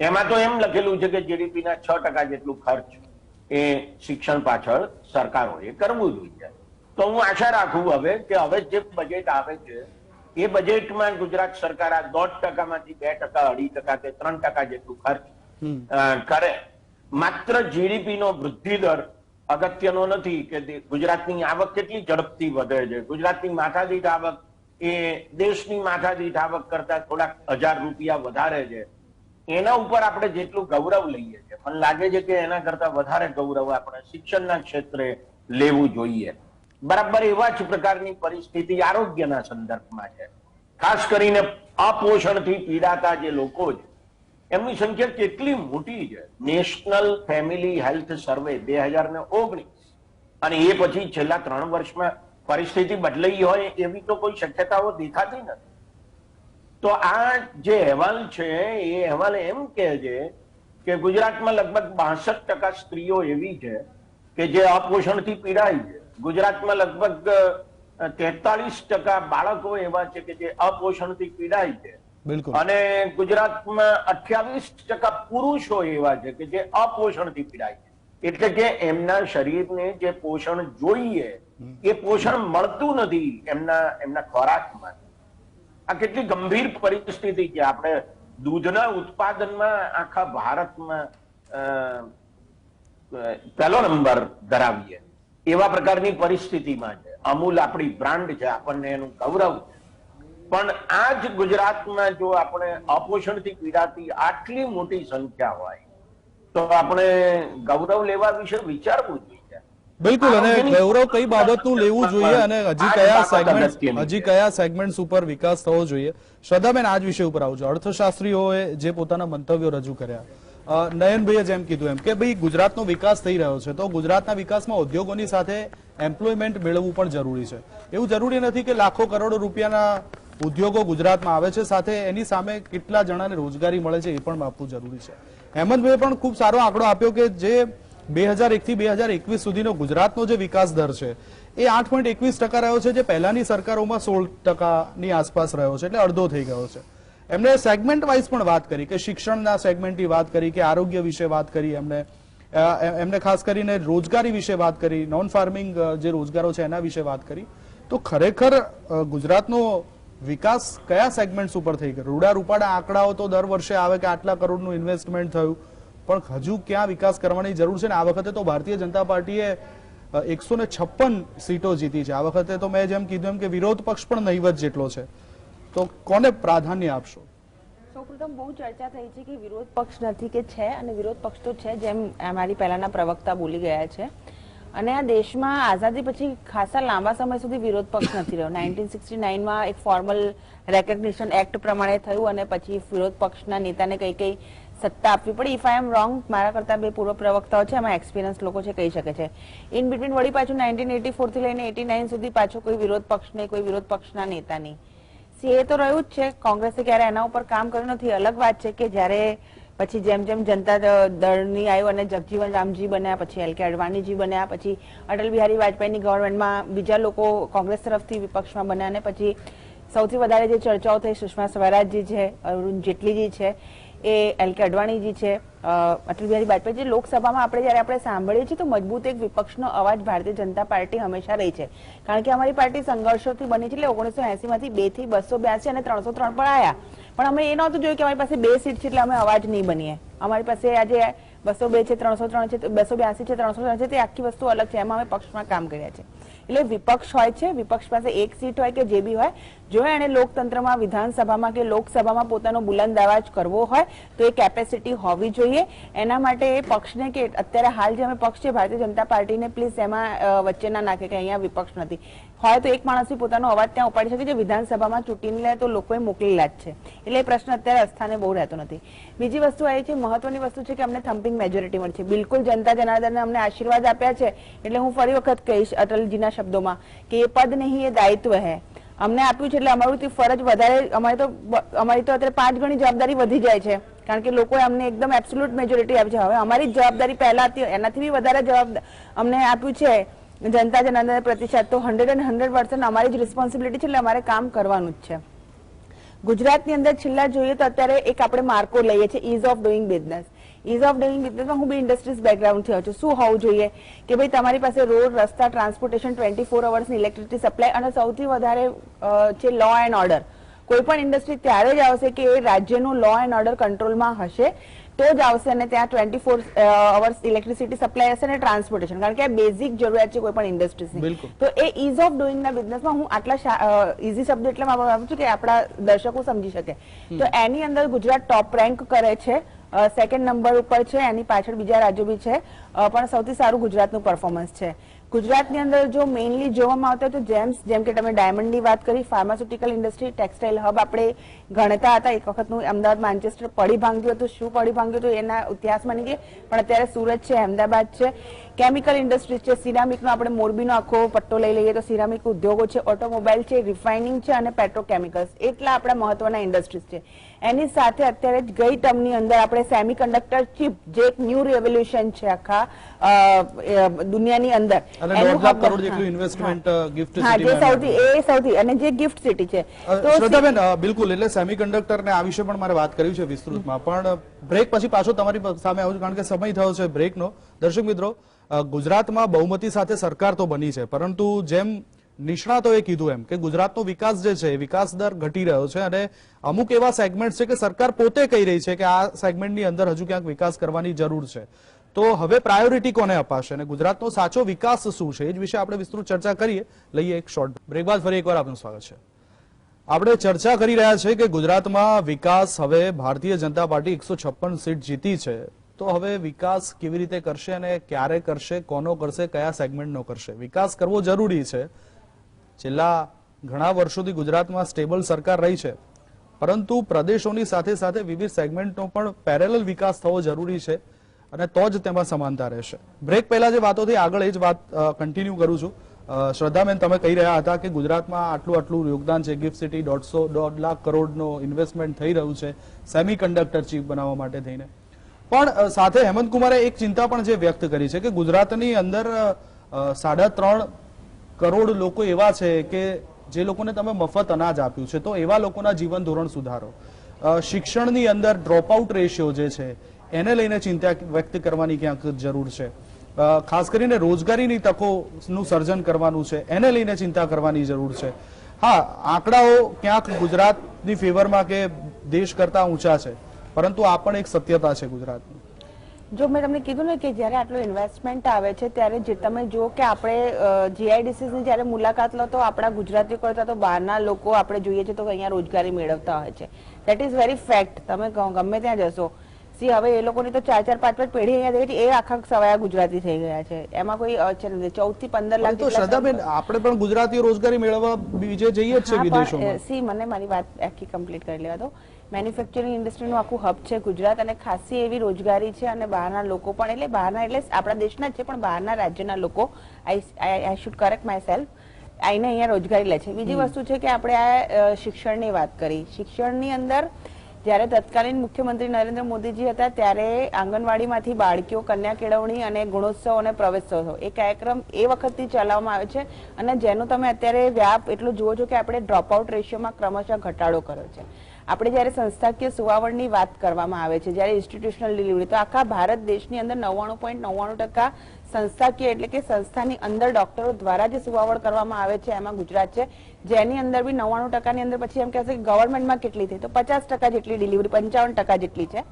એમાં તો એમ લખેલું છે કે જીડીપીના 6% જેટલું ખર્ચ એ શિક્ષણ પાછળ સરકારોએ કરવું જોઈએ. તો હું આશા રાખું કે હવે જે બજેટ આવે છે એ બજેટમાં ગુજરાત સરકાર આ 0.5% માંથી 2%, 2.5% કે 3% જેટલું ખર્ચ કરે. માત્ર જીડીપી નો વૃદ્ધિ દર અગત્યનો નથી કે ગુજરાતની આવક કેટલી ઝડપથી વધે છે. ગુજરાતની માથાદીઠ આવક એ દેશની માથાદીઠ આવક કરતા થોડાક 1000 રૂપિયા વધારે છે. એના ઉપર આપણે જેટલું ગૌરવ લઈએ છીએ, મને લાગે છે કે એના કરતા વધારે ગૌરવ આપણે શિક્ષણના ક્ષેત્રે લેવું જોઈએ. બરાબર એવા જ પ્રકારની પરિસ્થિતિ આરોગ્યના સંદર્ભમાં છે. ખાસ કરીને અપોષણથી પીડાતા જે લોકો છે એમની સંખ્યા કેટલી મોટી છે. નેશનલ ફેમિલી હેલ્થ સર્વે 2019 અને એ પછી છેલ્લા 3 વર્ષમાં પરિસ્થિતિ બદલાઈ હોય એવી તો કોઈ શક્યતાઓ દેખાતી નથી. તો આ જે અહેવાલ છે એ અહેવાલ એમ કહે છે કે ગુજરાતમાં લગભગ 62% સ્ત્રીઓ એવી છે કે જે અપોષણથી પીડાય છે. ગુજરાતમાં લગભગ 43% બાળકો એવા છે કે જે અપોષણથી પીડાય છે. અને ગુજરાતમાં 28% પુરુષો એવા છે કે જે અપોષણથી પીડાય છે. એટલે કે એમના શરીરને જે પોષણ જોઈએ એ પોષણ મળતું નથી એમના ખોરાકમાં. આ કેટલી ગંભીર પરિસ્થિતિ છે. આપણે દૂધના ઉત્પાદનમાં આખા ભારતમાં પહેલો નંબર ધરાવીએ એવા પ્રકારની પરિસ્થિતિમાં છે. અમૂલ આપણી બ્રાન્ડ છે, આપણને એનું ગૌરવ છે. પણ આ જ ગુજરાતમાં જો આપણે અપોષણથી પીડાતી આટલી મોટી સંખ્યા હોય તો આપણે ગૌરવ લેવા વિશે વિચારવું જોઈએ. બિલકુલ. અને ગૌરવ કઈ બાબતનું લેવું જોઈએ અને હજી કયા સેગમેન્ટ્સ ઉપર વિકાસ થવો જોઈએ? શ્રદ્ધાબેન, આજ વિષય ઉપર આવજો. અર્થશાસ્ત્રીઓએ જે પોતાના મંતવ્યો રજૂ કર્યા, નયનભાઈએ જેમ કીધું એમ કે ભાઈ ગુજરાતનો વિકાસ થઈ રહ્યો છે તો ગુજરાતના વિકાસમાં ઉદ્યોગોની સાથે એમ્પ્લોયમેન્ટ મેળવવું પણ જરૂરી છે. એવું જરૂરી નથી કે લાખો કરોડો રૂપિયાના ઉદ્યોગો ગુજરાતમાં આવે છે, સાથે એની સામે કેટલા જણાને રોજગારી મળે છે એ પણ માપવું જરૂરી છે. હેમંતભાઈએ પણ ખૂબ સારો આંકડો આપ્યો કે જે 2001 થી 2021 સુધીનો ગુજરાતનો જે વિકાસ દર છે એ 8.21% રહ્યો છે, જે પહેલાની સરકારોમાં 16%ની આસપાસ રહ્યો છે, એટલે અડધો થઈ ગયો છે. એમણે સેગમેન્ટ વાઇઝ પણ વાત કરી કે શિક્ષણના સેગમેન્ટની વાત કરી, કે આરોગ્ય વિશે વાત કરી, એમને ખાસ કરીને રોજગારી વિશે વાત કરી, નોન ફાર્મિંગ જે રોજગારો છે એના વિશે વાત કરી. તો ખરેખર ગુજરાતનો વિકાસ કયા સેગમેન્ટ્સ ઉપર થઈ ગયો? રૂડા રૂપાડા આંકડાઓ તો દર વર્ષે આવે કે આટલા કરોડનું ઇન્વેસ્ટમેન્ટ થયું, પણ હજુ ક્યાં વિકાસ કરવાની જરૂર છે? ને આ વખતે તો ભારતીય જનતા પાર્ટીએ 156 સીટો જીતી છે. આ વખતે તો મેં જેમ કીધું એમ કે વિરોધ પક્ષ પણ નહીવત જેટલો છે. તો કોને પ્રાધાન્ય આપશો? સૌપ્રથમ બહુ ચર્ચા થઈ છે કે વિરોધ પક્ષ નથી કે છે, અને વિરોધ પક્ષ તો છે, જેમ અમારી પહેલાના પ્રવક્તા બોલી ગયા છે. અને આ દેશમાં આઝાદી પછી ખાસા લાંબા સમય સુધી વિરોધ પક્ષ નથી રહ્યો. 1969માં એક ફોર્મલ રેકગ્નિશન એક્ટ પ્રમાણે થયું અને પછી વિરોધ પક્ષના નેતાને કઈ સત્તા આપવી પડી. ઇફ આઈ એમ રોંગ, મારા કરતા બે પૂર્વ પ્રવક્તાઓ છે, એમાં એક્સપિરિયન્સ લોકો છે, કહી શકે છે. ઇન બિટવીન વળી પાછું 1984 થી લઈને 89 સુધી પાછું કોઈ વિરોધ પક્ષ નહીં, કોઈ વિરોધ પક્ષના નેતા નહીં. એ તો રહ્યું જ છે. કોંગ્રેસે ક્યારે એના ઉપર કામ કર્યું નથી. અલગ વાત છે કે જયારે પછી જેમ જેમ જનતા દળની આવ્યું અને જગજીવન રામજી બન્યા, પછી એલ કે અડવાણીજી બન્યા, પછી અટલ બિહારી વાજપેયીની ગવર્મેન્ટમાં બીજા લોકો કોંગ્રેસ તરફથી વિપક્ષમાં બન્યા, અને પછી સૌથી વધારે જે ચર્ચાઓ થઈ સુષ્મા સ્વરાજજી છે, અરુણ જેટલીજી છે, એ એલ કે અડવાણીજી છે, અટલ બિહારી વાજપેયી જે લોકસભામાં આપણે સાંભળીએ છીએ તો મજબૂત એક વિપક્ષનો અવાજ ભારતીય જનતા પાર્ટી હંમેશા રહી છે. કારણ કે અમારી પાર્ટી સંઘર્ષોથી બની છે. એટલે 1980 માંથી 2 થી 282 અને 303 પર આવ્યા, પણ અમે એ નહોતું જોયું કે અમારી પાસે 2 સીટ છે એટલે અમે અવાજ નહીં બનીએ. અમારી પાસે આજે 202 છે, 303 છે, 282 છે, 303 છે, તે આખી વસ્તુ અલગ છે. એમાં અમે પક્ષમાં કામ કર્યા છે. એટલે વિપક્ષ હોય છે, વિપક્ષ પાસે એક સીટ હોય કે જે બી હોય, જો એને લોકતંત્રમાં, વિધાનસભામાં કે લોકસભામાં પોતાનો બુલંદ અવાજ કરવો હોય તો એ કેપેસિટી હોવી જોઈએ. એના માટે એ પક્ષને, કે અત્યારે હાલ જે અમે પક્ષ છે ભારતીય જનતા પાર્ટીને પ્લીઝ એમાં વચ્ચે ના નાખે કે અહીંયા વિપક્ષ નથી. હોય તો એક માણસ પોતાનો અવાજ ત્યાં ઉપાડી શકે, જે વિધાનસભામાં ચૂંટીને લે તો લોકોએ મોકલેલા જ છે. એટલે એ પ્રશ્ન અત્યારે અસ્થાને બહુ રહેતો નથી. બીજી વસ્તુ એ છે, મહત્વની વસ્તુ છે કે અમને થમ્પિંગ મેજોરિટી મળી છે. બિલકુલ જનતા જનાર્દને અમને આશીર્વાદ આપ્યા છે. એટલે હું ફરી વખત કહીશ અટલજીના શબ્દોમાં કે એ પદ નહીં, એ દાયિત્વ હે. અમને આપ્યું છે એટલે અમારું ફરજ વધારે, અમારી તો અત્યારે 5 ગણી જવાબદારી વધી જાય છે. કારણ કે લોકોએ અમને એકદમ એબ્સોલ્યુટ મેજોરિટી આપી છે. હવે અમારી જવાબદારી પહેલા હતી એનાથી બી વધારે અમને આપ્યું છે જનતા જનાર્દન પ્રતિસાદ. તો 100% અમારી જ રિસ્પોન્સિબિલિટી છે, એટલે અમારે કામ કરવાનું જ છે. ગુજરાતની અંદર છેલ્લા જોઈએ તો અત્યારે એક આપણે માર્કો લઈએ છીએ ease of doing business. Ease of doing બિઝનેસમાં હું બી ઇન્ડસ્ટ્રીઝ બેકગ્રાઉન્ડ થી છું. શું હોવું જોઈએ કે ભાઈ તમારી પાસે રોડ, રસ્તા, ટ્રાન્સપોર્ટેશન, 24 અવર્સની ઇલેક્ટ્રિસિટી સપ્લાય અને સૌથી વધારે છે લો એન્ડ ઓર્ડર. કોઈ પણ ઇન્ડસ્ટ્રી ત્યારે જ આવશે કે એ રાજ્યનું લો એન્ડ ઓર્ડર કંટ્રોલમાં હશે તો જ આવશે અને ત્યાં 24 અવર્સ ઇલેક્ટ્રિસિટી સપ્લાય હશે અને ટ્રાન્સપોર્ટેશન, કારણ કે આ બેઝિક જરૂરિયાત છે કોઈ પણ ઇન્ડસ્ટ્રીઝની. તો એ ઇઝ ઓફ ડુઈંગના બિઝનેસમાં હું આટલા ઇઝી શબ્દ એટલે વાપરું છું કે આપણા દર્શકો સમજી શકે. તો એની અંદર ગુજરાત ટોપ રેન્ક કરે છે, સેકન્ડ નંબર ઉપર છે, એની પાછળ બીજા રાજ્યો બી છે, પણ સૌથી સારું ગુજરાતનું પરફોર્મન્સ છે. ગુજરાતની અંદર જો મેઇનલી જોવામાં આવતા તો જેમ કે તમે ડાયમંડની વાત કરી, ફાર્માસ્યુટિકલ ઇન્ડસ્ટ્રી, ટેક્સટાઇલ હબ આપણે ગણતા હતા. એક વખતનું અમદાવાદ, માન્ચેસ્ટર પડી ભાંગ્યું હતું. શું પડી ભાંગ્યું હતું એના ઇતિહાસમાં નહીં, પણ અત્યારે સુરત છે, અમદાવાદ છે. કેમિકલ ઇન્ડસ્ટ્રી છે, સિરામિકનો આપણે મોરબીનો આખો પટ્ટો લઈ લઈએ તો સિરામિક ઉદ્યોગો છે, ઓટોમોબાઈલ છે, રિફાઇનિંગ છે અને પેટ્રોકેમિકલ્સ, એટલા આપણા મહત્વના ઇન્ડસ્ટ્રીઝ છે. એની સાથે અત્યારે જ ગઈ ટર્મની અંદર આપણે સેમિકન્ડક્ટર ચિપ, જે એક ન્યૂ રેવોલ્યુશન છે આખા દુનિયાની અંદર, સૌથી અને જે ગિફ્ટ સિટી છે. શ્રદ્ધાબેન, બિલકુલ, એટલે સેમિકન્ડક્ટર ને આ વિશે પણ મારે વાત કરવી છે વિસ્તૃતમાં, પણ બ્રેક પછી પાછો તમારી સામે આવું કારણ કે સમય થયો છે બ્રેકનો. દર્શક મિત્રો, ગુજરાતમાં બહુમતી સાથે સરકાર તો બની છે, પરંતુ જેમ નિષ્ણાતોએ કીધું એમ કે ગુજરાતનો વિકાસ જે છે એ વિકાસ દર ઘટી રહ્યો છે અને અમુક એવા સેગમેન્ટ છે કે સરકાર પોતે કહી રહી છે કે આ સેગમેન્ટની અંદર હજુ ક્યાંક વિકાસ કરવાની જરૂર છે. તો હવે પ્રાયોરિટી કોને અપાશે અને ગુજરાતનો સાચો વિકાસ શું છે એ જ વિશે આપણે વિસ્તૃત ચર્ચા કરીએ. લઈએ એક શોર્ટ બ્રેક બાદ ફરી એકવાર આપનું સ્વાગત છે. આપણે ચર્ચા કરી રહ્યા છે કે ગુજરાતમાં વિકાસ, હવે ભારતીય જનતા પાર્ટી 156 સીટ જીતી છે, તો હવે વિકાસ કેવી રીતે કરશે અને ક્યારે કરશે, કોનો કરશે, કયા સેગમેન્ટનો કરશે. વિકાસ કરવો જરૂરી છે. છેલ્લા ઘણા વર્ષોથી ગુજરાતમાં સ્ટેબલ સરકાર રહી છે, પરંતુ પ્રદેશોની સાથે સાથે વિવિધ સેગમેન્ટનો પણ પેરેલલ વિકાસ થવો જરૂરી છે અને તો જ તેમાં સમાનતા રહેશે. બ્રેક પહેલા જે વાતો થઈ આગળ એ જ વાત કન્ટિન્યુ કરું છું. શ્રદ્ધાબેન, તમે કહી રહ્યા હતા કે ગુજરાતમાં આટલું યોગદાન છે, ગિફ્ટ સિટી 1.5 લાખ કરોડનો ઇન્વેસ્ટમેન્ટ થઈ રહ્યું છે સેમિકન્ડક્ટર ચિપ બનાવવા માટે થઈને, પણ સાથે હેમંત કુમારે એક ચિંતા પણ જે વ્યક્ત કરી છે કે ગુજરાતની અંદર 3.5 કરોડ લોકો એવા છે કે જે લોકોને તમે મફત અનાજ આપ્યું છે, તો એવા લોકોના જીવન ધોરણ સુધારો. શિક્ષણની અંદર ડ્રોપ આઉટ રેશિયો જે છે એને લઈને ચિંતા વ્યક્ત કરવાની ક્યાંક જરૂર છે. ખાસ કરીને રોજગારીની તકોનું સર્જન કરવાનું છે, એને લઈને ચિંતા કરવાની જરૂર છે. હા, આંકડાઓ ક્યાંક ગુજરાતની ફેવરમાં કે દેશ કરતા ઊંચા છે, પરંતુ આ પણ એક સત્યતા છે ગુજરાતની. જો મેં તમને કીધું ને કે જ્યારે આટલું ઇન્વેસ્ટમેન્ટ આવે છે ત્યારે જે તમે જુઓ કે આપણે જીઆઈડીસીની જ્યારે મુલાકાત લો તો આપણા ગુજરાતીઓ કરતા તો બહારના લોકો આપણે જોઈએ છે તો અહીંયા રોજગારી મેળવતા હોય છે. That is very fact. તમે ગમે ત્યાં જશો, હવે એ લોકોની તો 4-4, 5-5 પેઢી અહીંયા થઈ છે, એ આખા સવાયા ગુજરાતી થઈ ગયા છે, એમાં કોઈ છે નથી. 14 થી 15 લાખ. તો શ્રદ્ધાબેન, આપણે પણ ગુજરાતીઓ રોજગારી મેળવવા બીજે જઈએ જ છે વિદેશોમાં. મને મારી વાત આખી કમ્પ્લીટ કરી લેવા દો. મેન્યુફેક્ચરિંગ ઇન્ડસ્ટ્રીનું આખું હબ છે ગુજરાત અને ખાસી એવી રોજગારી છે અને બહારના લોકો પણ, એટલે બહારના એટલે આપણા દેશના જ છે પણ બહારના રાજ્યના લોકો, I should correct my self, આઈને અહીંયા રોજગારી લે છે. બીજી વસ્તુ છે કે આપણે આ શિક્ષણની વાત કરી. શિક્ષણની અંદર જ્યારે તત્કાલીન મુખ્યમંત્રી નરેન્દ્ર મોદીજી હતા ત્યારે આંગણવાડીમાંથી બાળકીઓ કન્યા કેળવણી અને ગુણોત્સવ અને પ્રવેશોત્સવ એ કાર્યક્રમ એ વખતથી ચલાવવામાં આવે છે અને જેનો તમે અત્યારે વ્યાપ એટલું જુઓ છો કે આપણે ડ્રોપ આઉટ રેશિયોમાં ક્રમશઃ ઘટાડો કર્યો છે. આપણે જ્યારે સંસ્થાકીય સુવાવડની વાત કરવામાં આવે છે, જ્યારે ઇન્સ્ટિટ્યુશનલ ડિલિવરી, તો આખા ભારત દેશની અંદર 99.99% સંસ્થાકીય એટલે કે સંસ્થાની અંદર ડોક્ટરો દ્વારા જે સુવાવડ કરવામાં આવે છે એમાં ગુજરાત છે, જેની અંદર બી 99%ની અંદર પછી એમ કહેશે કે ગવર્મેન્ટમાં કેટલી થઈ, તો 50% જેટલી ડિલિવરી, 55% જેટલી છે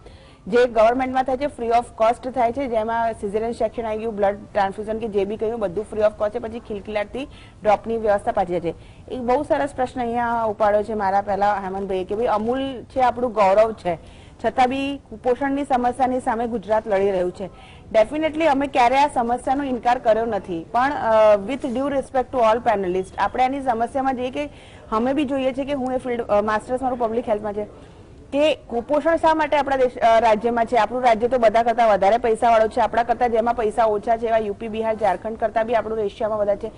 જે ગવર્મેન્ટમાં થાય છે, ફ્રી ઓફ કોસ્ટ થાય છે, જેમાં સિઝેરિયન સેક્શન આવી ગયું, બ્લડ ટ્રાન્સફ્યુઝન કે જે બી કહ્યું બધું ફ્રી ઓફ કોસ્ટ છે. પછી ખિલખિલાટથી ડ્રોપની વ્યવસ્થા પાછી જાય છે. એક બહુ સરસ પ્રશ્ન અહીંયા ઉપાડ્યો છે મારા પહેલા હેમંતભાઈએ કે ભાઈ અમૂલ છે આપણું ગૌરવ છે, છતાં બી કુપોષણની સમસ્યાની સામે ગુજરાત લડી રહ્યું છે. ડેફિનેટલી અમે ક્યારે આ સમસ્યાનો ઇનકાર કર્યો નથી, પણ with due respect to all panelist આપણે આની સમસ્યામાં જઈએ કે અમે બી જોઈએ છે કે હું એ ફિલ્ડ માસ્ટર્સ મારું પબ્લિક હેલ્થમાં છે કે કુપોષણ શા માટે આપણા દેશ રાજ્યમાં છે. આપણું રાજ્ય તો બધા કરતા વધારે પૈસા વાળું છે, આપણા કરતા જેમાં પૈસા ઓછા છે એવા યુપી, બિહાર, ઝારખંડ કરતા બી આપણું રેશિયામાં વધારે છે.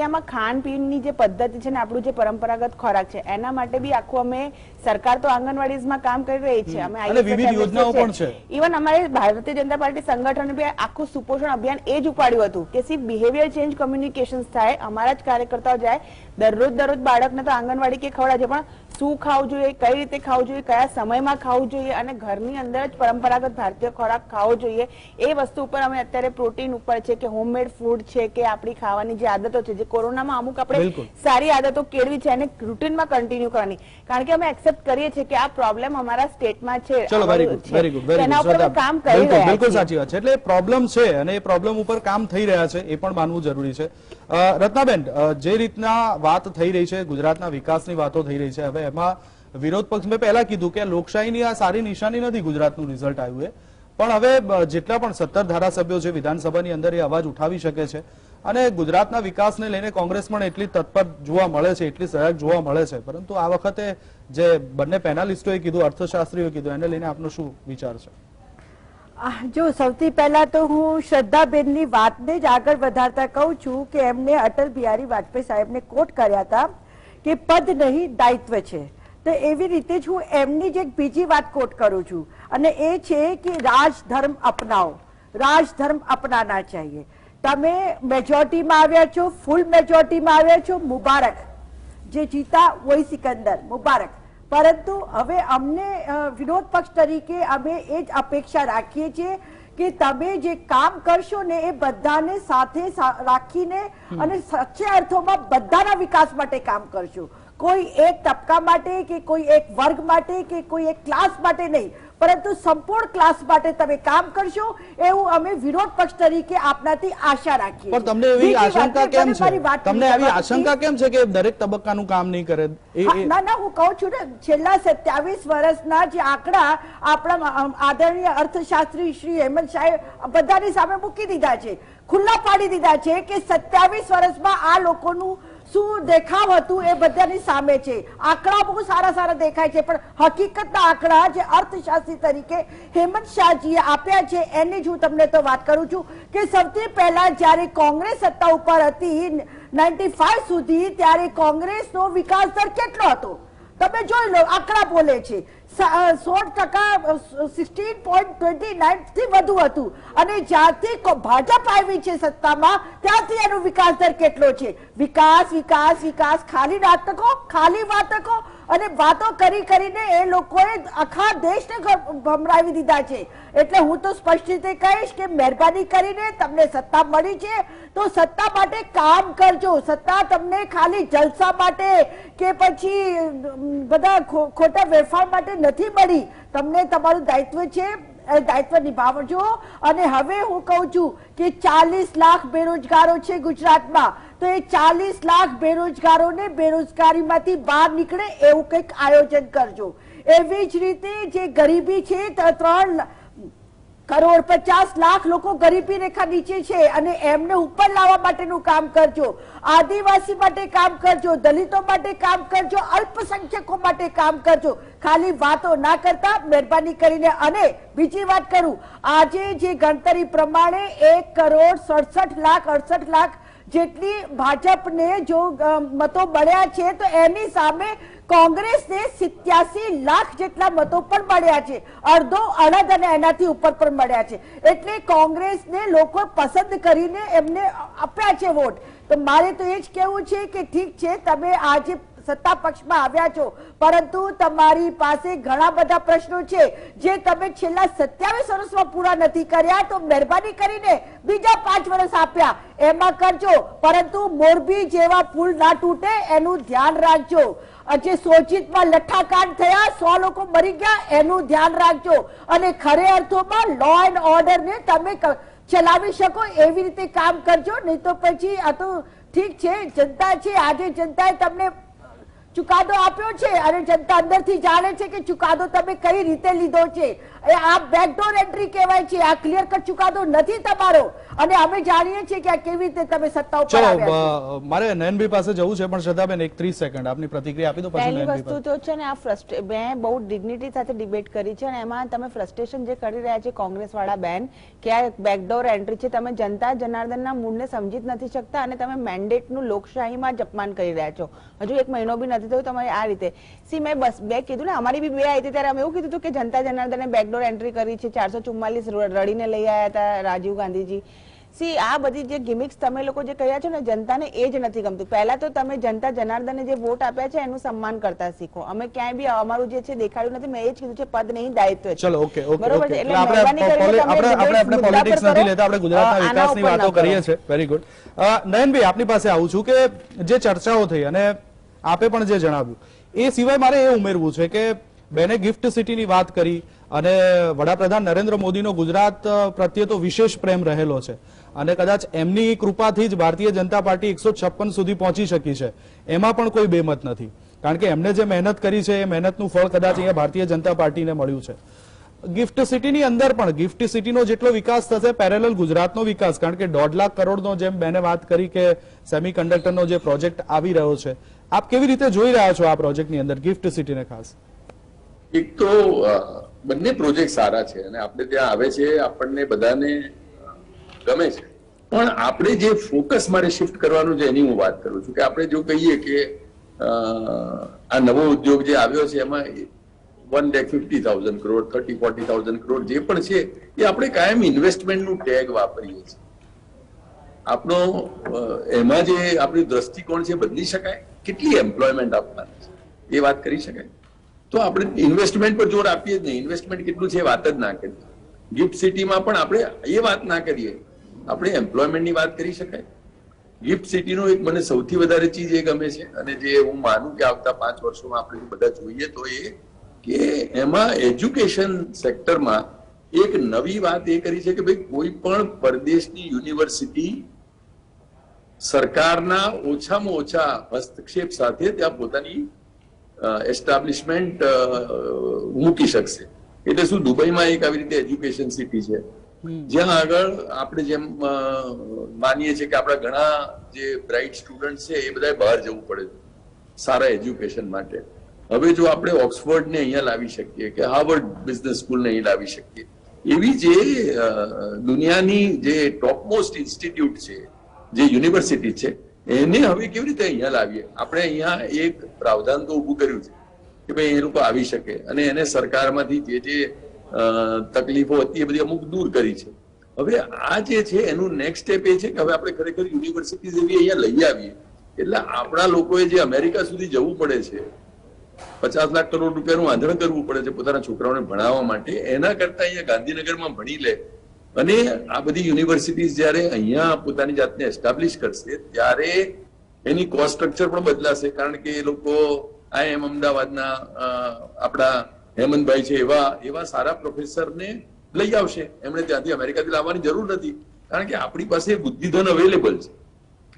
આમાં ખાનપીનની જે પદ્ધતિ છે ને આપણું જે પરંપરાગત ખોરાક છે એના માટે બી આખું અમે, સરકાર તો આંગણવાડીમાં કામ કરી રહી છે, અમે વિવિધ યોજનાઓ પણ છે. ઇવન અમારે ભારતીય જનતા પાર્ટી સંગઠન બી આખું સુપોષણ અભિયાન એ જ ઉપાડ્યું હતું કે સી બિહેવિયર ચેન્જ કમ્યુનિકેશન થાય, અમારા જ કાર્યકર્તાઓ જાય દરરોજ બાળકને તો આંગણવાડી કે ખવડાવે છે, પણ શું ખાવું જોઈએ, કઈ રીતે ખાવું જોઈએ, કયા સમયમાં ખાવું જોઈએ અને ઘરની અંદર જ પરંપરાગત ભારતીય ખોરાક ખાવો જોઈએ, એ વસ્તુ ઉપર અમે અત્યારે પ્રોટીન ઉપર છે કે હોમમેડ ફૂડ છે કે આપણી ખાવાની જે આદતો છે, જે કોરોનામાં અમુક આપણે સારી આદતો કેળવી છે અને રૂટીનમાં કન્ટિન્યુ કરવાની, કારણ કે અમે એક્સેપ્ટ કરીએ છીએ કે આ પ્રોબ્લેમ અમારા સ્ટેટમાં છે. ચલો, very good, very good, very good. કામ કરી રહ્યા છે. બિલકુલ સાચી વાત છે. એટલે પ્રોબ્લેમ છે અને એ પ્રોબ્લેમ ઉપર કામ થઈ રહ્યા છે, એ પણ માનવું જરૂરી છે. રત્નાબેન, જે રીતના વાત થઈ રહી છે, ગુજરાતના વિકાસની વાતો થઈ રહી છે, હવે એમાં વિરોધ પક્ષ, મેં પહેલા કીધું કે લોકશાહીની આ સારી નિશાની નથી ગુજરાતનું રિઝલ્ટ આવ્યું એ, પણ હવે જેટલા પણ 17 ધારાસભ્યો છે વિધાનસભાની અંદર એ અવાજ ઉઠાવી શકે છે અને ગુજરાતના વિકાસને લઈને કોંગ્રેસ પણ એટલી તત્પર જોવા મળે છે, એટલી સજાગ જોવા મળે છે. પરંતુ આ વખતે જે બંને પેનલિસ્ટોએ કીધું, અર્થશાસ્ત્રીઓએ કીધું, એને લઈને આપનો શું વિચાર છે? જો સૌથી પહેલા તો હું શ્રદ્ધાબેનની વાતને જ આગળ વધારતા કહું છું કે એમને અટલ બિહારી વાજપેયી સાહેબને કોટ કર્યા હતા કે પદ નહીં દાયિત્વ છે, તો એવી રીતે જ હું એમની જ એક બીજી વાત કોટ કરું છું અને એ છે કે રાજધર્મ અપનાવો, રાજધર્મ અપનાના ચાહીએ. તમે મેજોરિટીમાં આવ્યા છો, ફૂલ મેજોરિટીમાં આવ્યા છો, મુબારક, જે જીતા વહી સિકંદર, મુબારક. પરંતુ હવે અમને વિરોધ પક્ષ તરીકે અમે એ જ અપેક્ષા રાખીએ છીએ કે તમે જે કામ કરશો ને એ બધાને સાથે રાખીને અને સાચા અર્થોમાં બધાના વિકાસ માટે કામ કરશો. કોઈ એક તબકા માટે કે કોઈ એક વર્ગ માટે કે કોઈ એક ક્લાસ માટે નહીં, પરંતુ સંપૂર્ણ ક્લાસ માટે તમે કામ કરશો એવું અમે વિરોધ પક્ષ તરીકે આપનાથી આશા રાખીએ. પણ તમને એવી આશંકા કેમ છે? તમને આવી આશંકા કેમ છે કે દરેક તબક્કાનું કામ નહીં કરે? ના ના, હું કહું છું ને, છેલ્લા 27 વર્ષના જે આંકડા આપણા આદરણીય અર્થશાસ્ત્રી શ્રી હેમંત શાહે બધાની સામે મૂકી દીધા છે, ખુલ્લા પાડી દીધા છે કે 27 વર્ષમાં આ લોકોનું શું દેખાવ હતું એ બધાની સામે છે. આંકડા બહુ સારા સારા દેખાય છે, પણ હકીકતના આંકડા જે અર્થશાસ્ત્રી તરીકે હેમંત શાહજીએ આપ્યા છે એની જ હું તમને તો વાત કરું છું કે સૌથી પહેલા જ્યારે કોંગ્રેસ સત્તા ઉપર હતી 95 સુધી, ત્યારે કોંગ્રેસનો વિકાસ દર કેટલો હતો તમે જોઈ લો, આંકડા બોલે છે. 16%, 16.29 થી વધુ હતું અને જ્યારથી ભાજપ આવી છે સત્તામાં ત્યારથી એનો વિકાસ દર કેટલો છે? વિકાસ વિકાસ વિકાસ, ખાલી નાટકો, ખાલી વાતકો અને વાતો કરી કરીને એ લોકોએ આખા દેશને ભમરાવી દીધા છે. એટલે હું તો સ્પષ્ટ રીતે કહીશ કે મહેરબાની કરીને તમને સત્તા મળી છે તો સત્તા માટે કામ કરજો. સત્તા તમને ખાલી જલસા માટે કે પછી બધા ખોટા વેફાર માટે નથી મળી. તમને તમારું દાયિત્વ છે, દાયિત્વ નિભાવજો. અને હવે હું કહું છું કે 40 લાખ બેરોજગારો છે ગુજરાતમાં, તો એ 40 લાખ બેરોજગારોને બેરોજગારીમાંથી બહાર નીકળે એવું કંઈક આયોજન કરજો. એવી જ રીતે જે ગરીબી છે, 3 કરોડ 50 લાખ લોકો ગરીબી રેખા નીચે છે અને એમને ઉપર લાવવા માટેનું કામ કરજો. આદિવાસી માટે કામ કરજો, દલિતો માટે કામ કરજો, અલ્પસંખ્યકો માટે કામ કરજો. ખાલી વાતો ના કરતા મહેરબાની કરીને. અને બીજી વાત કરું, આજે જે ગણતરી પ્રમાણે 1,67,68 લાખ જેટલી ભાજપને જો મતો મળ્યા છે, તો એની સામે કોંગ્રેસને 87 લાખ જેટલા મતો પણ મળ્યા છે, અડધો અડધ અને એનાથી ઉપર પણ મળ્યા છે. એટલે કોંગ્રેસને લોકો પસંદ કરીને એમને આપ્યા છે વોટ. તો મારે તો એ જ કહેવું છે કે ઠીક છે, તમે આજે સત્તા પક્ષમાં આવ્યા છો, પરંતુ તમારી પાસે ઘણા બધા પ્રશ્નો છે જે તમે છેલ્લા 27 વર્ષમાં પૂરા નથી કર્યા. તો મહેરબાની કરીને બીજા 5 વર્ષ આપ્યા એમાં કરજો, પરંતુ મોરબી જેવા પુલ ના તૂટે એનું ધ્યાન રાખજો. જે સોજિતમાં લઠ્ઠાકાંડ થયા, 100 લોકો મરી ગયા, એનું ધ્યાન રાખજો. અને ખરે અર્થોમાં લો એન્ડ ઓર્ડર ને તમે ચલાવી શકો એવી રીતે કામ કરજો. નહીં તો પછી આ તો ઠીક છે, જનતા છે, આજે જનતાએ તમને ચુકાદો આપ્યો છે અને જનતા અંદરથી જાણે છે કે ચુકાદો તમે કઈ રીતે લીધો છે. આ બેકડોર એન્ટ્રી કહેવાય છે, આ ક્લિયર કટ ચુકાદો નથી તમારો. અને અમે જાણીએ છીએ કે આ કેવી રીતે તમે સત્તા ઉપર આવ્યા છો. મારે નયનભાઈ પાસે જવું છે, પણ શ્રદ્ધાબેન 30 સેકન્ડ આપની પ્રતિક્રિયા આપી દો. પહેલી વસ્તુ તો છે ને, આ મેં બહુ ડિગ્નિટી સાથે ડિબેટ કરી છે અને એમાં તમે ફ્રસ્ટ્રેશન જે કરી રહ્યા છે કોંગ્રેસ વાળા બેન કે આ બેકડોર એન્ટ્રી છે, તમે જનતા જનાર્દનના મૂળને સમજી જ નથી શકતા અને તમે મેન્ડેટનું લોકશાહીમાં જ અપમાન કરી રહ્યા છો. હજુ 1 મહિનો બી નથી થયો તમારે આ રીતે. સી મેં બસ બે કીધું ને, અમારી બી 2 આવી હતી ત્યારે અમે એવું કીધું હતું કે જનતા જનાર્દને બેકડોર એન્ટ્રી કરી છે. 444 રડીને લઈ આવ્યા હતા રાજીવ ગાંધીજી. સી આ બધી જે ગિમિક્સ તમે લોકો જે કહ્યા છો ને, જનતાને એ જ નથી ગમતું. પહેલા તો તમે જનતા જનાર્દને જે વોટ આપ્યા છે એનું સન્માન કરતા શીખો. અમે ક્યાંય બી અમારું જે છે દેખાડ્યું નથી. મેં એ જ કીધું છે પદ નહીં દાયિત્વ છે. ચલો ઓકે ઓકે બરોબર ઓકે છે. એટલે એટલે મહેરબાની કરીને તમે આપણે મુદ્દા પોલિટિક્સ પર નથી કરો. લેતા, આપણે ગુજરાતના આના વિકાસની ઉપર વાતો ના કરો. કરીએ છીએ. Very good. નયનભાઈ આપની પાસે આવું છું કે જે ચર્ચાઓ થઈ અને આપે પણ જે જણાવ્યું એ સિવાય મારે એ ઉમેરવું છે કે બેને ગિફ્ટ સિટીની વાત કરી અને વડાપ્રધાન નરેન્દ્ર મોદીનો ગુજરાત પ્રત્યે તો વિશેષ પ્રેમ રહેલો છે અને કદાચ એમની કૃપાથી જ ભારતીય જનતા પાર્ટી 156 સુધી પહોંચી શકી છે. એમાં પણ કોઈ બેમત નથી, કારણ કે એમને જે મહેનત કરી છે એ મહેનતનું ફળ કદાચ અહીંયા ભારતીય જનતા પાર્ટીને મળ્યું છે. ગિફ્ટ સિટીની અંદર પણ ગિફ્ટ સિટીનો જેટલો વિકાસ થશે પેરેલલ ગુજરાતનો વિકાસ, કારણ કે 1.5 લાખ કરોડનો જેમ બેને વાત કરી કે સેમિકન્ડક્ટરનો જે પ્રોજેક્ટ આવી રહ્યો છે, આપ કેવી રીતે જોઈ રહ્યા છો આ પ્રોજેક્ટની અંદર ગિફ્ટ સિટીને ખાસ? એક તો બંને પ્રોજેક્ટ સારા છે અને આપણે ત્યાં આવે છે, આપણને બધાને ગમે છે, પણ આપણે જે ફોકસ મારે શિફ્ટ કરવાનું છે એની હું વાત કરું છું કે આપણે જો કહીએ કે આ નવો ઉદ્યોગ જે આવ્યો છે એમાં 1,50,000 કરોડ 30,000-40,000 કરોડ જે પણ છે એ આપણે કાયમ ઇન્વેસ્ટમેન્ટનું ટેગ વાપરીએ છીએ. આપણો એમાં જે આપણી દ્રષ્ટિકોણ છે બદલી શકાય, કેટલી એમ્પ્લોયમેન્ટ આપવાની છે એ વાત કરી શકાય. તો આપણે ઇન્વેસ્ટમેન્ટ પર જોર આપીએ જ નહીં. ઇન્વેસ્ટમેન્ટ કેટલું છે એ વાત જ ના કરીએ. ગિફ્ટ સિટીમાં પણ આપણે એ વાત ના કરીએ, આપણે એમ્પ્લોયમેન્ટની વાત કરી શકાય. ગિફ્ટ સિટીનો એક મને સૌથી વધારે ચીજ એ ગમે છે અને જે હું માનું કે આવતા 5 વર્ષોમાં આપણે બધા જોઈએ તો એ કે એમાં એજ્યુકેશન સેક્ટરમાં એક નવી વાત એ કરી છે કે ભાઈ કોઈ પણ પરદેશની યુનિવર્સિટી સરકારના ઓછામાં ઓછા હસ્તક્ષેપ સાથે ત્યાં પોતાની એસ્ટાબ્લિશમેન્ટ મૂકી શકશે. એટલે શું, દુબઈમાં એક આવી રીતે એજ્યુકેશન સિટી છે જ્યાં આગળ આપણે જેમ માનીએ છીએ કે આપણા ઘણા જે બ્રાઇટ સ્ટુડન્ટ છે એ બધા બહાર જવું પડે સારા એજ્યુકેશન માટે. હવે જો આપણે ઓક્સફર્ડ ને અહીંયા લાવી શકીએ કે હાર્વર્ડ બિઝનેસ સ્કૂલ ને અહીં લાવી શકીએ, એવી જે દુનિયાની જે ટોપમોસ્ટ ઇન્સ્ટિટ્યૂટ છે, જે યુનિવર્સિટી છે, એને હવે કેવી રીતે અહીંયા લાવીએ? આપણે અહીંયા એક પ્રાવધાન તો ઉભું કર્યું છે કે ભાઈ એ લોકો આવી શકે અને એને સરકારમાંથી જે તકલીફો હતી એ બધી અમુક દૂર કરી છે. હવે આ જે છે એનું નેક્સ્ટ સ્ટેપ એ છે કે હવે આપણે ખરેખર યુનિવર્સિટી જેવી અહીંયા લઈ આવીએ. એટલે આપણા લોકોએ જે અમેરિકા સુધી જવું પડે છે, 50 લાખ કરોડ રૂપિયાનું આંધણ કરવું પડે છે પોતાના છોકરાઓને ભણાવવા માટે, એના કરતા અહીંયા ગાંધીનગરમાં ભણી લે અને આ બધી યુનિવર્સિટીઝ જયારે અહીંયા પોતાની જાતને એસ્ટાબ્લિશ કરશે ત્યારે એની કોસ્ટ સ્ટ્રક્ચર પણ બદલાશે. કારણ કે એ લોકો IIM અમદાવાદના આપણા હેમંતભાઈ છે એવા સારા પ્રોફેસરને લઈ આવશે. એમણે ત્યાંથી અમેરિકાથી લાવવાની જરૂર નથી, કારણ કે આપણી પાસે બુદ્ધિધન અવેલેબલ છે,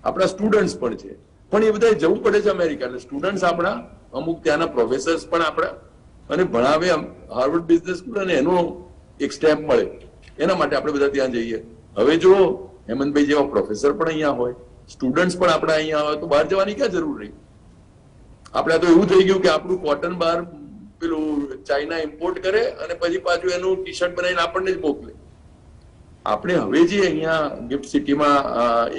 આપણા સ્ટુડન્ટ્સ પણ છે. પણ એ બધા જવું પડે છે અમેરિકા, એટલે સ્ટુડન્ટ્સ આપણા, અમુક ત્યાંના પ્રોફેસર્સ પણ આપણા અને ભણાવે હાર્વર્ડ બિઝનેસ સ્કૂલ અને એનો એક સ્ટેમ્પ મળે. એના માટે આપણે બધા ત્યાં જઈએ. હવે જો હેમંતભાઈ જેવા પ્રોફેસર પણ અહીંયા હોય, સ્ટુડન્ટ્સ પણ આપણા અહીંયા હોય, તો બહાર જવાની ક્યાં જરૂર રહી? આપણે તો એવું થઈ ગયું કે આપણું કોટન બહાર પેલું ચાઇના ઇમ્પોર્ટ કરે અને પછી પાછું એનું ટી શર્ટ બનાવીને આપણને જ મોકલે. આપણે હવે જે અહીંયા ગિફ્ટ સિટીમાં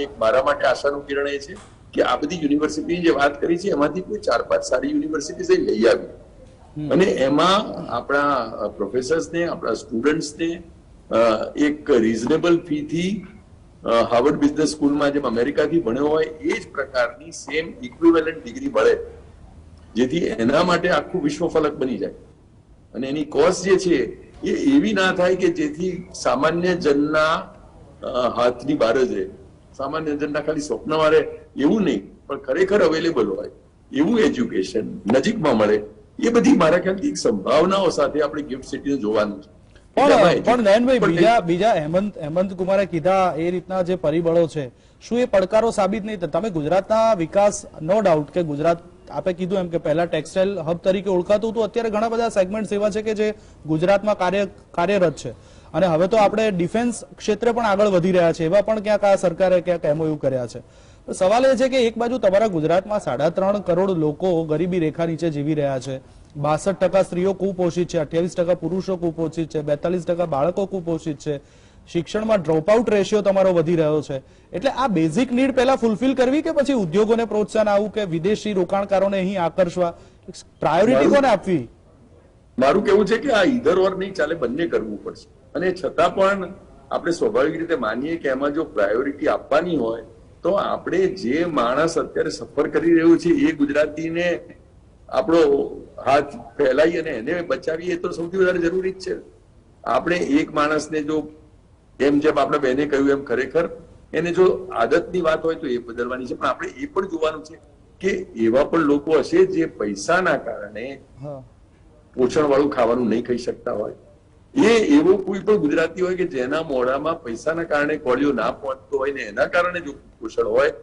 એક મારા માટે આશાનું કિરણ એ છે કે આ બધી યુનિવર્સિટીની જે વાત કરી છે એમાંથી કોઈ 4-5 સારી યુનિવર્સિટી લઈ આવી અને એમાં આપણા પ્રોફેસર્સને, આપણા સ્ટુડન્ટ્સને એક રીઝનેબલ ફી થી હાર્વર્ડ બિઝનેસ સ્કૂલમાં જેમ અમેરિકાથી ભણ્યો હોય એ જ પ્રકારની સેમ ઇક્વિવેલન્ટ ડિગ્રી મળે, જેથી એના માટે આખું વિશ્વ ફલક બની જાય. અને એની કોસ્ટ જે છે એ એવી ના થાય કે જેથી સામાન્ય જનના હાથની બહાર જ રહે, સામાન્ય જનના ખાલી સ્વપ્નમાં રહે એવું નહીં, પણ ખરેખર અવેલેબલ હોય એવું એજ્યુકેશન નજીકમાં મળે. એ બધી મારા ખ્યાલથી એક સંભાવનાઓ સાથે આપણે ગિફ્ટ સિટીને જોવાનું છે. પણ નયનભાઈ બીજા હેમંત કુમારે કીધા એ રીતના જે પરિબળો છે, શું એ પડકારો સાબિત નહીં? તમે ગુજરાતના વિકાસ, નો ડાઉટ કે ગુજરાત, આપે કીધું એમ કે પહેલા ટેક્સટાઇલ હબ તરીકે ઓળખાતું હતું, અત્યારે ઘણા બધા સેગમેન્ટ એવા છે કે જે ગુજરાતમાં કાર્યરત છે અને હવે તો આપણે ડિફેન્સ ક્ષેત્રે પણ આગળ વધી રહ્યા છે. એવા પણ ક્યાંક આ સરકારે ક્યાંક MOU કર્યા છે. સવાલ એ છે કે એક બાજુ તમારા ગુજરાતમાં 3.5 કરોડ લોકો ગરીબી રેખા નીચે જીવી રહ્યા છે, 62% સ્ત્રીઓ કુપોષિત છે, 28% પુરુષો કુપોષિત છે, 42% બાળકો કુપોષિત છે, શિક્ષણમાં ડ્રોપઆઉટ રેશિયો તમારો વધી રહ્યો છે. એટલે આ બેઝિક નીડ પહેલા ફૂલફિલ કરવી કે પછી ઉદ્યોગોને પ્રોત્સાહન આવું કે વિદેશી રોકાણકારોને અહીં આકર્ષવા, પ્રાયોરિટી કોને આપવી? મારું કેવું છે કે આ ઈધર ઓર નહીં ચાલે, બંને કરવું પડશે. અને છતાં પણ આપણે સ્વાભાવિક રીતે માનીએ કે એમાં જો પ્રાયોરિટી આપવાની હોય તો આપણે જે માણસ અત્યારે સફર કરી રહ્યું છે એ ગુજરાતીને આપણો હાથ ફેલાઈ અને એને બચાવીએ તો સૌથી વધારે જરૂરી જ છે. આપણે એક માણસને જો જેમ આપણે બેને કહ્યું એમ ખરેખર એને જો આદતની વાત હોય તો એ બદલવાની છે, પણ આપણે એ પણ જોવાનું છે કે એવા પણ લોકો હશે જે પૈસાના કારણે પોષણ વાળું ખાવાનું નહીં ખાઈ શકતા હોય. એવો કોઈ પણ ગુજરાતી હોય કે જેના મોઢામાં પૈસાના કારણે કોળિયો ના પહોંચતો હોય ને એના કારણે જો પોષણ હોય,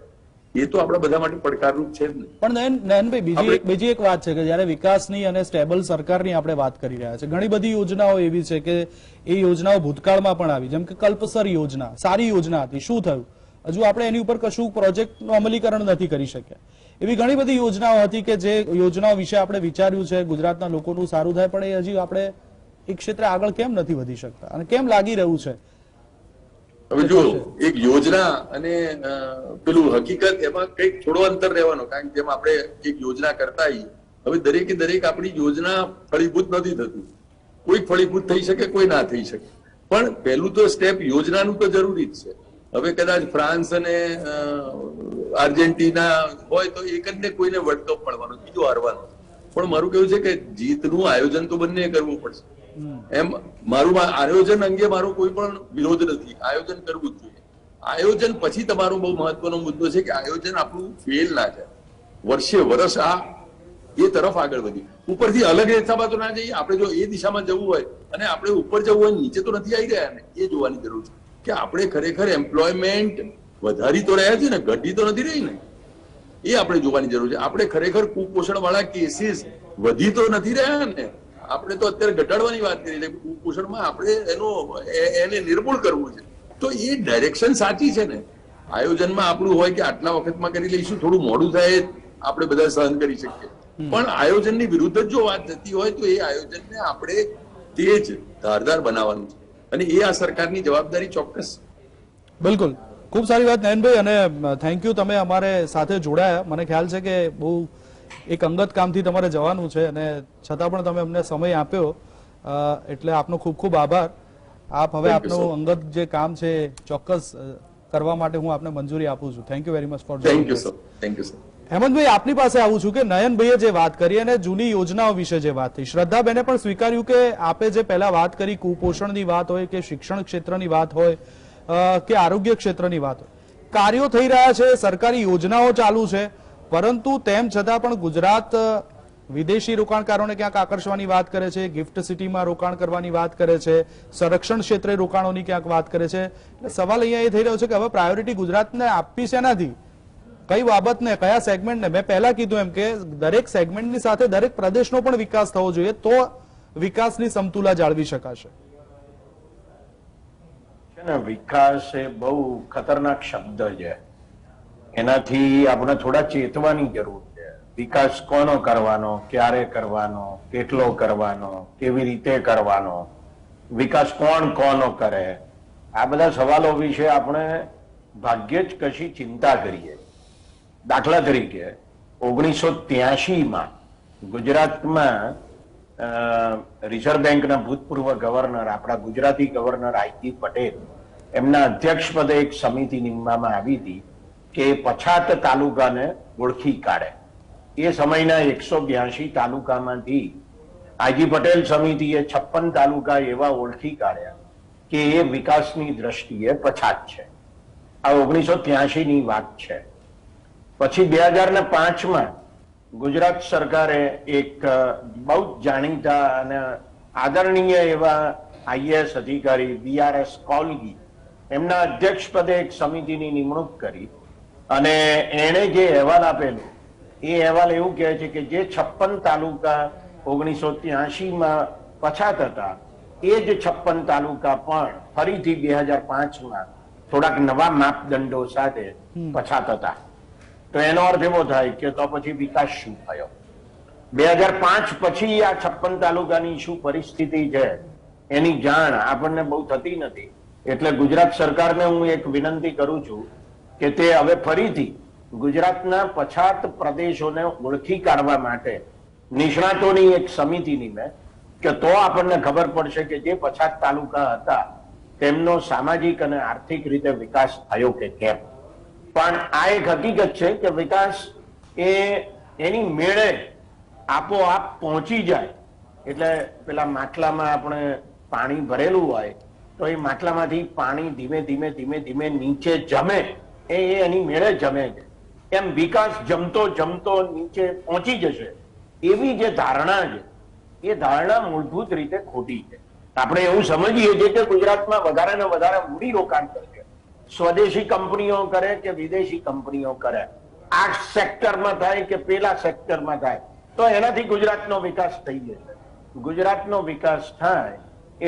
એ તો આપણા બધા માટે પડકારરૂપ છે જ ને. પણ નયનભાઈ બીજી એક વાત છે કે જયારે વિકાસની અને સ્ટેબલ સરકારની આપણે વાત કરી રહ્યા છે, ઘણી બધી યોજનાઓ એવી છે કે એ યોજનાઓ ભૂતકાળમાં પણ આવી, જેમ કે કલ્પસર યોજના સારી યોજના હતી, શું થયું? હજુ આપણે એની ઉપર કશું પ્રોજેક્ટનું અમલીકરણ નથી કરી શક્યા. એવી ઘણી બધી યોજનાઓ હતી કે જે યોજનાઓ વિશે આપણે વિચાર્યું છે ગુજરાતના લોકોનું સારું થાય, પણ એ હજી આપણે એ ક્ષેત્રે આગળ કેમ નથી વધી શકતા અને કેમ લાગી રહ્યું છે? હવે જો એક યોજના અને પેલું હકીકત એમાં કઈક થોડો અંતર રહેવાનો, કારણ કે જેમ આપણે એક યોજના કરતા આવીએ, હવે દરેકે દરેક આપણી યોજના ફળીભૂત નથી થતું. કોઈ ફળીભૂત થઈ શકે, કોઈ ના થઈ શકે, પણ પહેલું તો સ્ટેપ યોજનાનું તો જરૂરી જ છે. હવે કદાચ ફ્રાન્સ અને આર્જેન્ટિના હોય તો એક જ ને કોઈને વર્લ્ડ કપ મળવાનો, બીજો હારવાનો. પણ મારું કેવું છે કે જીતનું આયોજન તો બંને કરવું પડશે. એમ મારું આયોજન અંગે મારો કોઈ પણ વિરોધ નથી, આયોજન કરવું જ જોઈએ. આયોજન પછી તમારો બહુ મહત્વનો મુદ્દો છે કે આયોજન આપણું ફેલ ના જાય, વર્ષે વર્ષ આ એ તરફ આગળ વધી. ઉપરથી અલગ દિશામાં તો ના જઈએ. આપણે જો એ દિશામાં જવું હોય અને આપણે ઉપર જવું હોય, નીચે તો નથી આવી રહ્યા ને, એ જોવાની જરૂર છે કે આપણે ખરેખર એમ્પ્લોયમેન્ટ વધારી તો રહ્યા છે ને, ઘટી તો નથી રહી ને, એ આપણે જોવાની જરૂર છે. આપણે ખરેખર કુપોષણ વાળા કેસીસ વધી તો નથી રહ્યા ને, આપણે તો અત્યારે ઘટાડવાની વાત કરી છે. કુપોષણમાં આપણે એને નિર્મૂળ કરવું છે, તો એ ડાયરેક્શન સાચી છે ને. આયોજનમાં આપણું હોય કે આટલા વખતમાં કરી લઈશું, થોડું મોડું થાય આપણે બધા સહન કરી શકીએ, પણ આયોજનની વિરુદ્ધ જો વાત થતી હોય તો એ આયોજનને આપણે તેજ ધારદાર બનાવવાનું છે, અને એ આ સરકારની જવાબદારી ચોક્કસ. બિલકુલ, ખૂબ સારી વાત નયનભાઈ, અને થેન્ક યુ, તમે અમારે સાથે જોડાયા. મને ખ્યાલ છે કે બહુ એક અંગત કામથી તમારે જવાનું છે અને છતાં પણ તમે અમને સમય આપ્યો, એટલે આપનો ખૂબ ખૂબ આભાર. આપ હવે આપનું અંગત જે કામ છે ચોક્કસ કરવા માટે હું આપને મંજૂરી આપું છું. Thank you very much for thank you sir. Thank you sir. હેમંતભાઈ, આપની પાસે આવું છું કે નયનભાઈએ જે વાત કરી અને જૂની યોજનાઓ વિશે જે વાત થઈ, શ્રદ્ધાબેને પણ સ્વીકાર્યું કે આપે જે પહેલા વાત કરી, કુપોષણની વાત હોય કે શિક્ષણ ક્ષેત્રની વાત હોય કે આરોગ્ય ક્ષેત્રની વાત હોય, કાર્યો થઈ રહ્યા છે, સરકારી યોજનાઓ ચાલુ છે, પરંતુ તેમ છતાં પણ ગુજરાત વિદેશી રોકાણકારોને ક્યાંક આકર્ષવાની વાત કરે છે, ગિફ્ટ સિટીમાં રોકાણ કરવાની વાત કરે છે, સંરક્ષણ ક્ષેત્રે રોકાણોની ક્યાંક વાત કરે છે. એટલે સવાલ અહીંયા એ થઈ રહ્યો છે કે હવે પ્રાયોરિટી ગુજરાતને આપવી શેનાથી, કઈ બાબતને, કયા સેગમેન્ટને? મેં પહેલા કીધું એમ કે દરેક સેગમેન્ટની સાથે દરેક પ્રદેશનો પણ વિકાસ થવો જોઈએ, તો વિકાસની સમતુલા જાળવી શકાશે. વિકાસ એ બહુ ખતરનાક શબ્દ છે, એનાથી આપણે થોડા ચેતવાની જરૂર છે. વિકાસ કોનો કરવાનો, ક્યારે કરવાનો, કેટલો કરવાનો, કેવી રીતે કરવાનો, વિકાસ કોનો કરે, આ બધા સવાલો વિશે આપણે ભાગ્યે જ કશી ચિંતા કરીએ. દાખલા તરીકે 1983માં ગુજરાતમાં રિઝર્વ બેંકના ભૂતપૂર્વ ગવર્નર, આપણા ગુજરાતી ગવર્નર આઈ.જી. પટેલ, એમના અધ્યક્ષ પદે એક સમિતિ નીમવામાં આવી હતી કે પછાત તાલુકાને ઓળખી કાઢે. એ સમયના 182 તાલુકામાંથી આઈ.જી. પટેલ સમિતિએ 56 તાલુકા એવા ઓળખી કાઢ્યા કે એ વિકાસની દ્રષ્ટિએ પછાત છે. આ 1983ની વાત છે. પછી 2005માં ગુજરાત સરકારે એક બહુ જાણીતા અને આદરણીય એવા આઈએએસ અધિકારી BRS કોલગી, એમના અધ્યક્ષ પદે એક સમિતિની નિમણૂક કરી અને એણે જે અહેવાલ આપેલો, એ અહેવાલ એવું કહે છે કે જે 56 તાલુકા 1983માં પછાત હતા, એ જ 56 તાલુકા પણ ફરીથી 2005માં થોડાક નવા માપદંડો સાથે પછાત હતા. તો એનો અર્થ એવો થાય કે તો પછી વિકાસ શું થયો? 2005 પછી આ 56 તાલુકાની શું પરિસ્થિતિ છે એની જાણ આપણને બહુ થતી નથી. એટલે ગુજરાત સરકારને હું એક વિનંતી કરું છું કે તે હવે ફરીથી ગુજરાતના પછાત પ્રદેશોને ઓળખી કાઢવા માટે નિષ્ણાતોની એક સમિતિ નીમે, કે તો આપણને ખબર પડશે કે જે પછાત તાલુકા હતા તેમનો સામાજિક અને આર્થિક રીતે વિકાસ થયો કે કેમ. પણ આ એક હકીકત છે કે વિકાસ એ એની મેળે આપોઆપ પહોંચી જાય. એટલે પેલા માટલામાં આપણે પાણી ભરેલું હોય તો એ માટલામાંથી પાણી ધીમે ધીમે ધીમે ધીમે નીચે જમે, એ એની મેળે જમે છે. એમ વિકાસ જમતો જમતો નીચે પહોંચી જશે એવી જે ધારણા છે એ ધારણા મૂળભૂત રીતે ખોટી છે. આપણે એવું સમજીએ છીએ કે ગુજરાતમાં વધારે ને વધારે મૂડી રોકાણ કરશે, સ્વદેશી કંપનીઓ કરે કે વિદેશી કંપનીઓ કરે, આ સેક્ટરમાં થાય કે પેલા સેક્ટરમાં થાય તો એનાથી ગુજરાતનો વિકાસ થઈ જશે. ગુજરાતનો વિકાસ થાય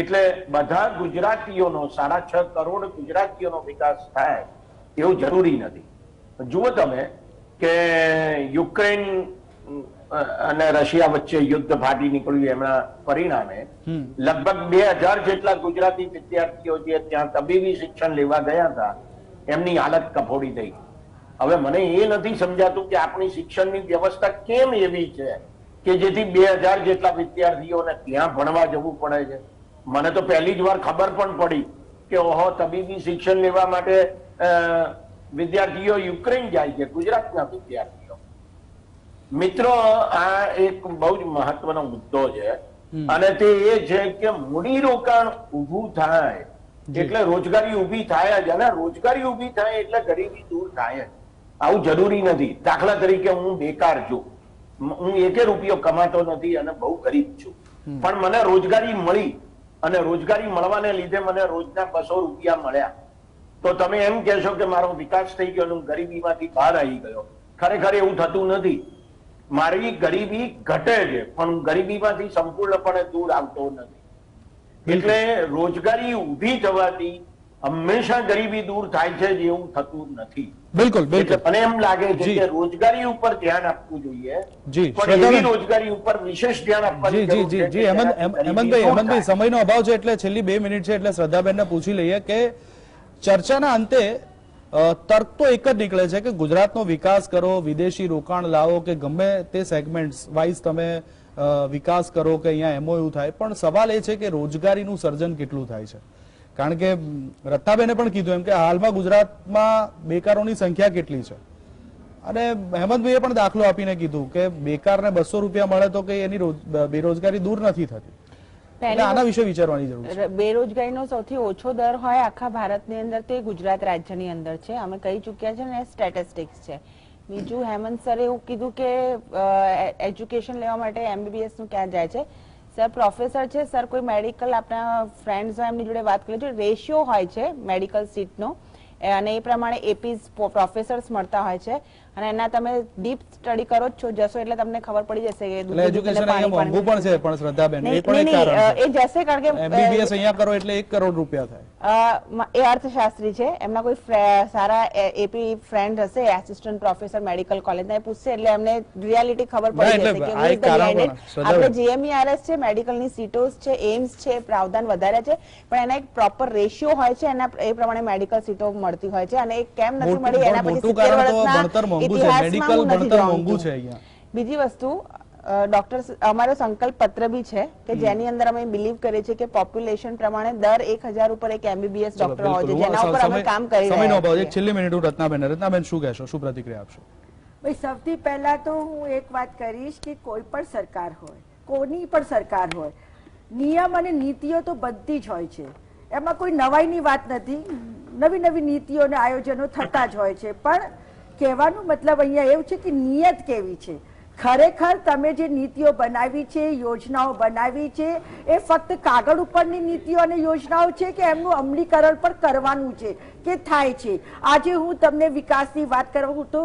એટલે બધા ગુજરાતીઓનો 6.5 કરોડ ગુજરાતીઓનો વિકાસ થાય એવું જરૂરી નથી. જુઓ તમે કે યુક્રેન અને રશિયા વચ્ચે યુદ્ધ ફાટી નીકળ્યું એમના પરિણામે લગભગ 2000 જેટલા ગુજરાતી વિદ્યાર્થીઓ જે ત્યાં તબીબી શિક્ષણ લેવા ગયા હતા એમની હાલત કફોડી થઈ. હવે મને એ નથી સમજાતું કે આપણી શિક્ષણની વ્યવસ્થા કેમ એવી છે કે જેથી 2000 જેટલા વિદ્યાર્થીઓને ત્યાં ભણવા જવું પડે છે. મને તો પહેલી જ વાર ખબર પણ પડી કે ઓહો, તબીબી શિક્ષણ લેવા માટે વિદ્યાર્થીઓ યુક્રેન જાય છે, ગુજરાતના વિદ્યાર્થીઓ. મિત્રો, આ એક બહુ જ મહત્વનો મુદ્દો છે અને તે એ છે કે મૂડીરોકાણ ઊભું થાય એટલે રોજગારી ઊભી થાય જ, અને રોજગારી ઊભી થાય એટલે ગરીબી દૂર થાય જ. આવું જરૂરી નથી. દાખલા તરીકે હું બેકાર છું, હું 1 રૂપિયો કમાતો નથી અને બહુ ગરીબ છું, પણ મને રોજગારી મળી અને રોજગારી મળવાને લીધે મને રોજના 200 રૂપિયા મળ્યા તો તમે એમ કહેશો કે મારો વિકાસ થઈ ગયો, હું ગરીબીમાંથી બહાર આવી ગયો. ખરેખર એવું થતું નથી. મારી ગરીબી ઘટે છે પણ હું ગરીબીમાંથી સંપૂર્ણપણે દૂર આવતો નથી. એટલે રોજગારી ઊભી થવાથી હંમેશા ગરીબી દૂર થાય છે એવું થતું નથી. બિલકુલ બિલકુલ. મને એમ લાગે છે કે રોજગારી ઉપર ધ્યાન આપવું જોઈએ, જી, પણ એવી રોજગારી ઉપર વિશેષ ધ્યાન આપવાની જી જી જી હેમંતભાઈ, સમયનો અભાવ છે એટલે છેલ્લી 2 મિનિટ છે એટલે શ્રદ્ધાબેનને પૂછી લઈએ કે ચર્ચાના અંતે તર્ક તો એક જ નીકળે છે કે ગુજરાતનો વિકાસ કરો, વિદેશી રોકાણ લાવો કે ગમે તે સેગમેન્ટ્સ વાઇઝ તમે વિકાસ કરો કે અહીંયા એમઓયુ થાય, પણ સવાલ એ છે કે રોજગારીનું સર્જન કેટલું થાય છે. કારણ કે રત્નાબેને પણ કીધું એમ કે હાલમાં ગુજરાતમાં બેકારોની સંખ્યા કેટલી છે અને હેમંતભાઈએ પણ દાખલો આપીને કીધું કે બેકારને 200 રૂપિયા મળે તો કે એની બેરોજગારી દૂર નથી થતી. આના વિશે વિચારવાની જરૂર છે. બેરોજગારીનો સૌથી ઓછો દર હોય આખા ભારતની અંદર તે ગુજરાત રાજ્યની અંદર છે. અમે કહી ચુક્યા છે ને, સ્ટેટિસ્ટિક્સ છે. બીજું, હેમંત સરે એવું કીધું કે એજ્યુકેશન લેવા માટે MBBS નું ક્યાં જાય છે. સર પ્રોફેસર છે, સર કોઈ મેડિકલ આપણા ફ્રેન્ડ્સ હોય એમની જોડે વાત કરી જો રેશિયો હોય છે મેડિકલ સીટનો અને એ પ્રમાણે એપીસ પ્રોફેસર્સ મળતા હોય છે અને એના તમે ડીપ સ્ટડી કરો છો જશો એટલે તમને ખબર પડી જશે કે એજ્યુકેશન અહીંયા મોંઘું પણ છે. પણ શ્રદ્ધાબેન, એ પણ એક કારણ છે. એ જશે કારણ કે MBBS અહીંયા કરો એટલે 1 કરોડ રૂપિયા થાય. એ અર્થશાસ્ત્રી છે, એમના કોઈ સારા એપી ફ્રેન્ડ હશે એસિસ્ટન્ટ પ્રોફેસર મેડિકલ કોલેજના, એ પૂછશે એટલે એમને રિયાલિટી ખબર પડી જશે કે આપણે GMERS છે, મેડિકલની સીટો છે, એમ્સ છે, પ્રાવધાન વધારે છે, પણ એના એક પ્રોપર રેશિયો હોય છે, એના એ પ્રમાણે મેડિકલ સીટો મળતી હોય છે અને એ કેમ નથી મળી એના પછી 70 વર્ષના. બીજી વસ્તુ, ડોક્ટર અમારો સંકલ્પ પત્ર બી છે કે જેની અંદર અમે બિલીવ કરીએ છીએ કે પોપ્યુલેશન પ્રમાણે દર 1000 ઉપર એક MBBS ડોક્ટર હોય છે, જેના ઉપર અમે કામ કરી રહ્યા છીએ. છેલ્લી મિનિટ રત્નાબેન શું કહેશો, શું પ્રતિક્રિયા આપશો? ભાઈ, સૌથી પહેલા તો હું એક વાત કરીશ કે કોઈ પણ સરકાર હોય, કોની પણ સરકાર હોય, નિયમ અને નીતિઓ તો બધી જ હોય છે. એમાં કોઈ નવાઈની વાત નથી. નવી નવી નીતિઓ અને આયોજનો થતા જ હોય છે. પણ કહેવાનું મતલબ અહીંયા એવું છે કે નિયત કેવી છે. ખરેખર તમે જે નીતિઓ બનાવી છે, યોજનાઓ બનાવી છે, એ ફક્ત કાગળ ઉપરની નીતિઓ અને યોજનાઓ છે કે એમનું અમલીકરણ પણ કરવાનું છે કે થાય છે. આજે હું તમને વિકાસની વાત કરું તો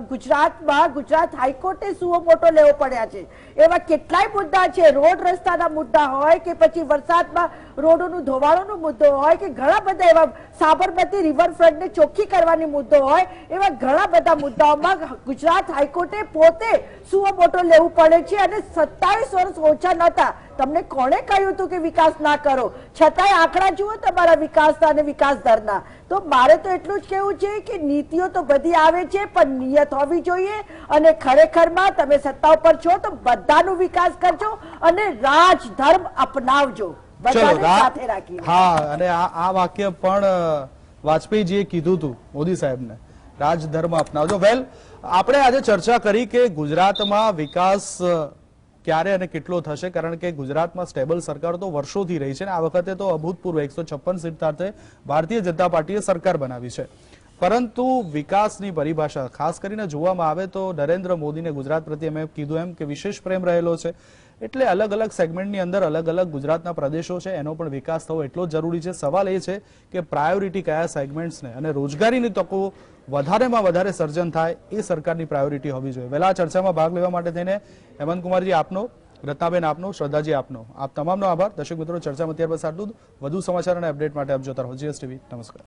ગુજરાતમાં ગુજરાત હાઈકોર્ટે સુઓ મોટો લેવો પડ્યા છે. એવા કેટલાય મુદ્દા છે, રોડ રસ્તાના મુદ્દા હોય કે પછી વરસાદમાં રોડોનું ધોવાણોનો મુદ્દો હોય કે ઘણા બધા એવા સાબરમતી રિવરફ્રન્ટને ચોખ્ખી કરવાની મુદ્દો હોય, એવા ઘણા બધા મુદ્દાઓમાં ગુજરાત હાઈકોર્ટે પોતે સુઓ મોટો લેવું પડે છે અને 27 વર્ષ ઓછા નહોતા. તમને કોણે કહ્યું હતું કે વિકાસ ના કરો? છતાંય આંકડા જુઓ તમારા વિકાસના અને વિકાસ દરના. તો મારે તો એટલું જ કહેવું છે કે નીતિઓ તો બધી આવે છે પણ નિયત હોવી જોઈએ અને ખરેખરમાં તમે સત્તા ઉપર છો તો બધાનો વિકાસ કરજો અને રાજધર્મ અપનાવજો. બધાને રા- સાથે રાખીને. હા, અને આ વાક્ય પણ વાજપેયીજીએ કીધું હતું મોદી સાહેબને, રાજધર્મ અપનાવજો. વેલ, આપણે આજે ચર્ચા કરી કે ગુજરાતમાં વિકાસ ક્યારે અને કેટલો થશે, કારણ કે ગુજરાતમાં સ્ટેબલ સરકાર તો વર્ષોથી રહી છે અને આ વખતે તો અભૂતપૂર્વ 156 સીટ સાથે ભારતીય જનતા પાર્ટીએ સરકાર બનાવી છે. પરંતુ વિકાસની પરિભાષા ખાસ કરીને જોવામાં આવે તો નરેન્દ્ર મોદીને ગુજરાત પ્રત્યે મેં કીધું એમ કે વિશેષ પ્રેમ રહેલો છે, એટલે અલગ અલગ સેગમેન્ટની અંદર અલગ અલગ ગુજરાતના પ્રદેશો છે એનો પણ વિકાસ થવો એટલો જ જરૂરી છે. સવાલ એ છે કે પ્રાયોરિટી કયા સેગમેન્ટ્સને અને રોજગારીની તકો વધારેમાં વધારે સર્જન થાય એ સરકારની પ્રાયોરિટી હોવી જોઈએ. વહેલા ચર્ચામાં ભાગ લેવા માટે થઈને હેમંત કુમારજી આપનો, રત્નાબેન આપનો, શ્રદ્ધાજી આપનો, આપ તમામનો આભાર. દર્શક મિત્રો, ચર્ચામાં ત્યાર બાદ આટલું જ. વધુ સમાચાર અને અપડેટ માટે આપ જોતા રહો GSTV. નમસ્કાર.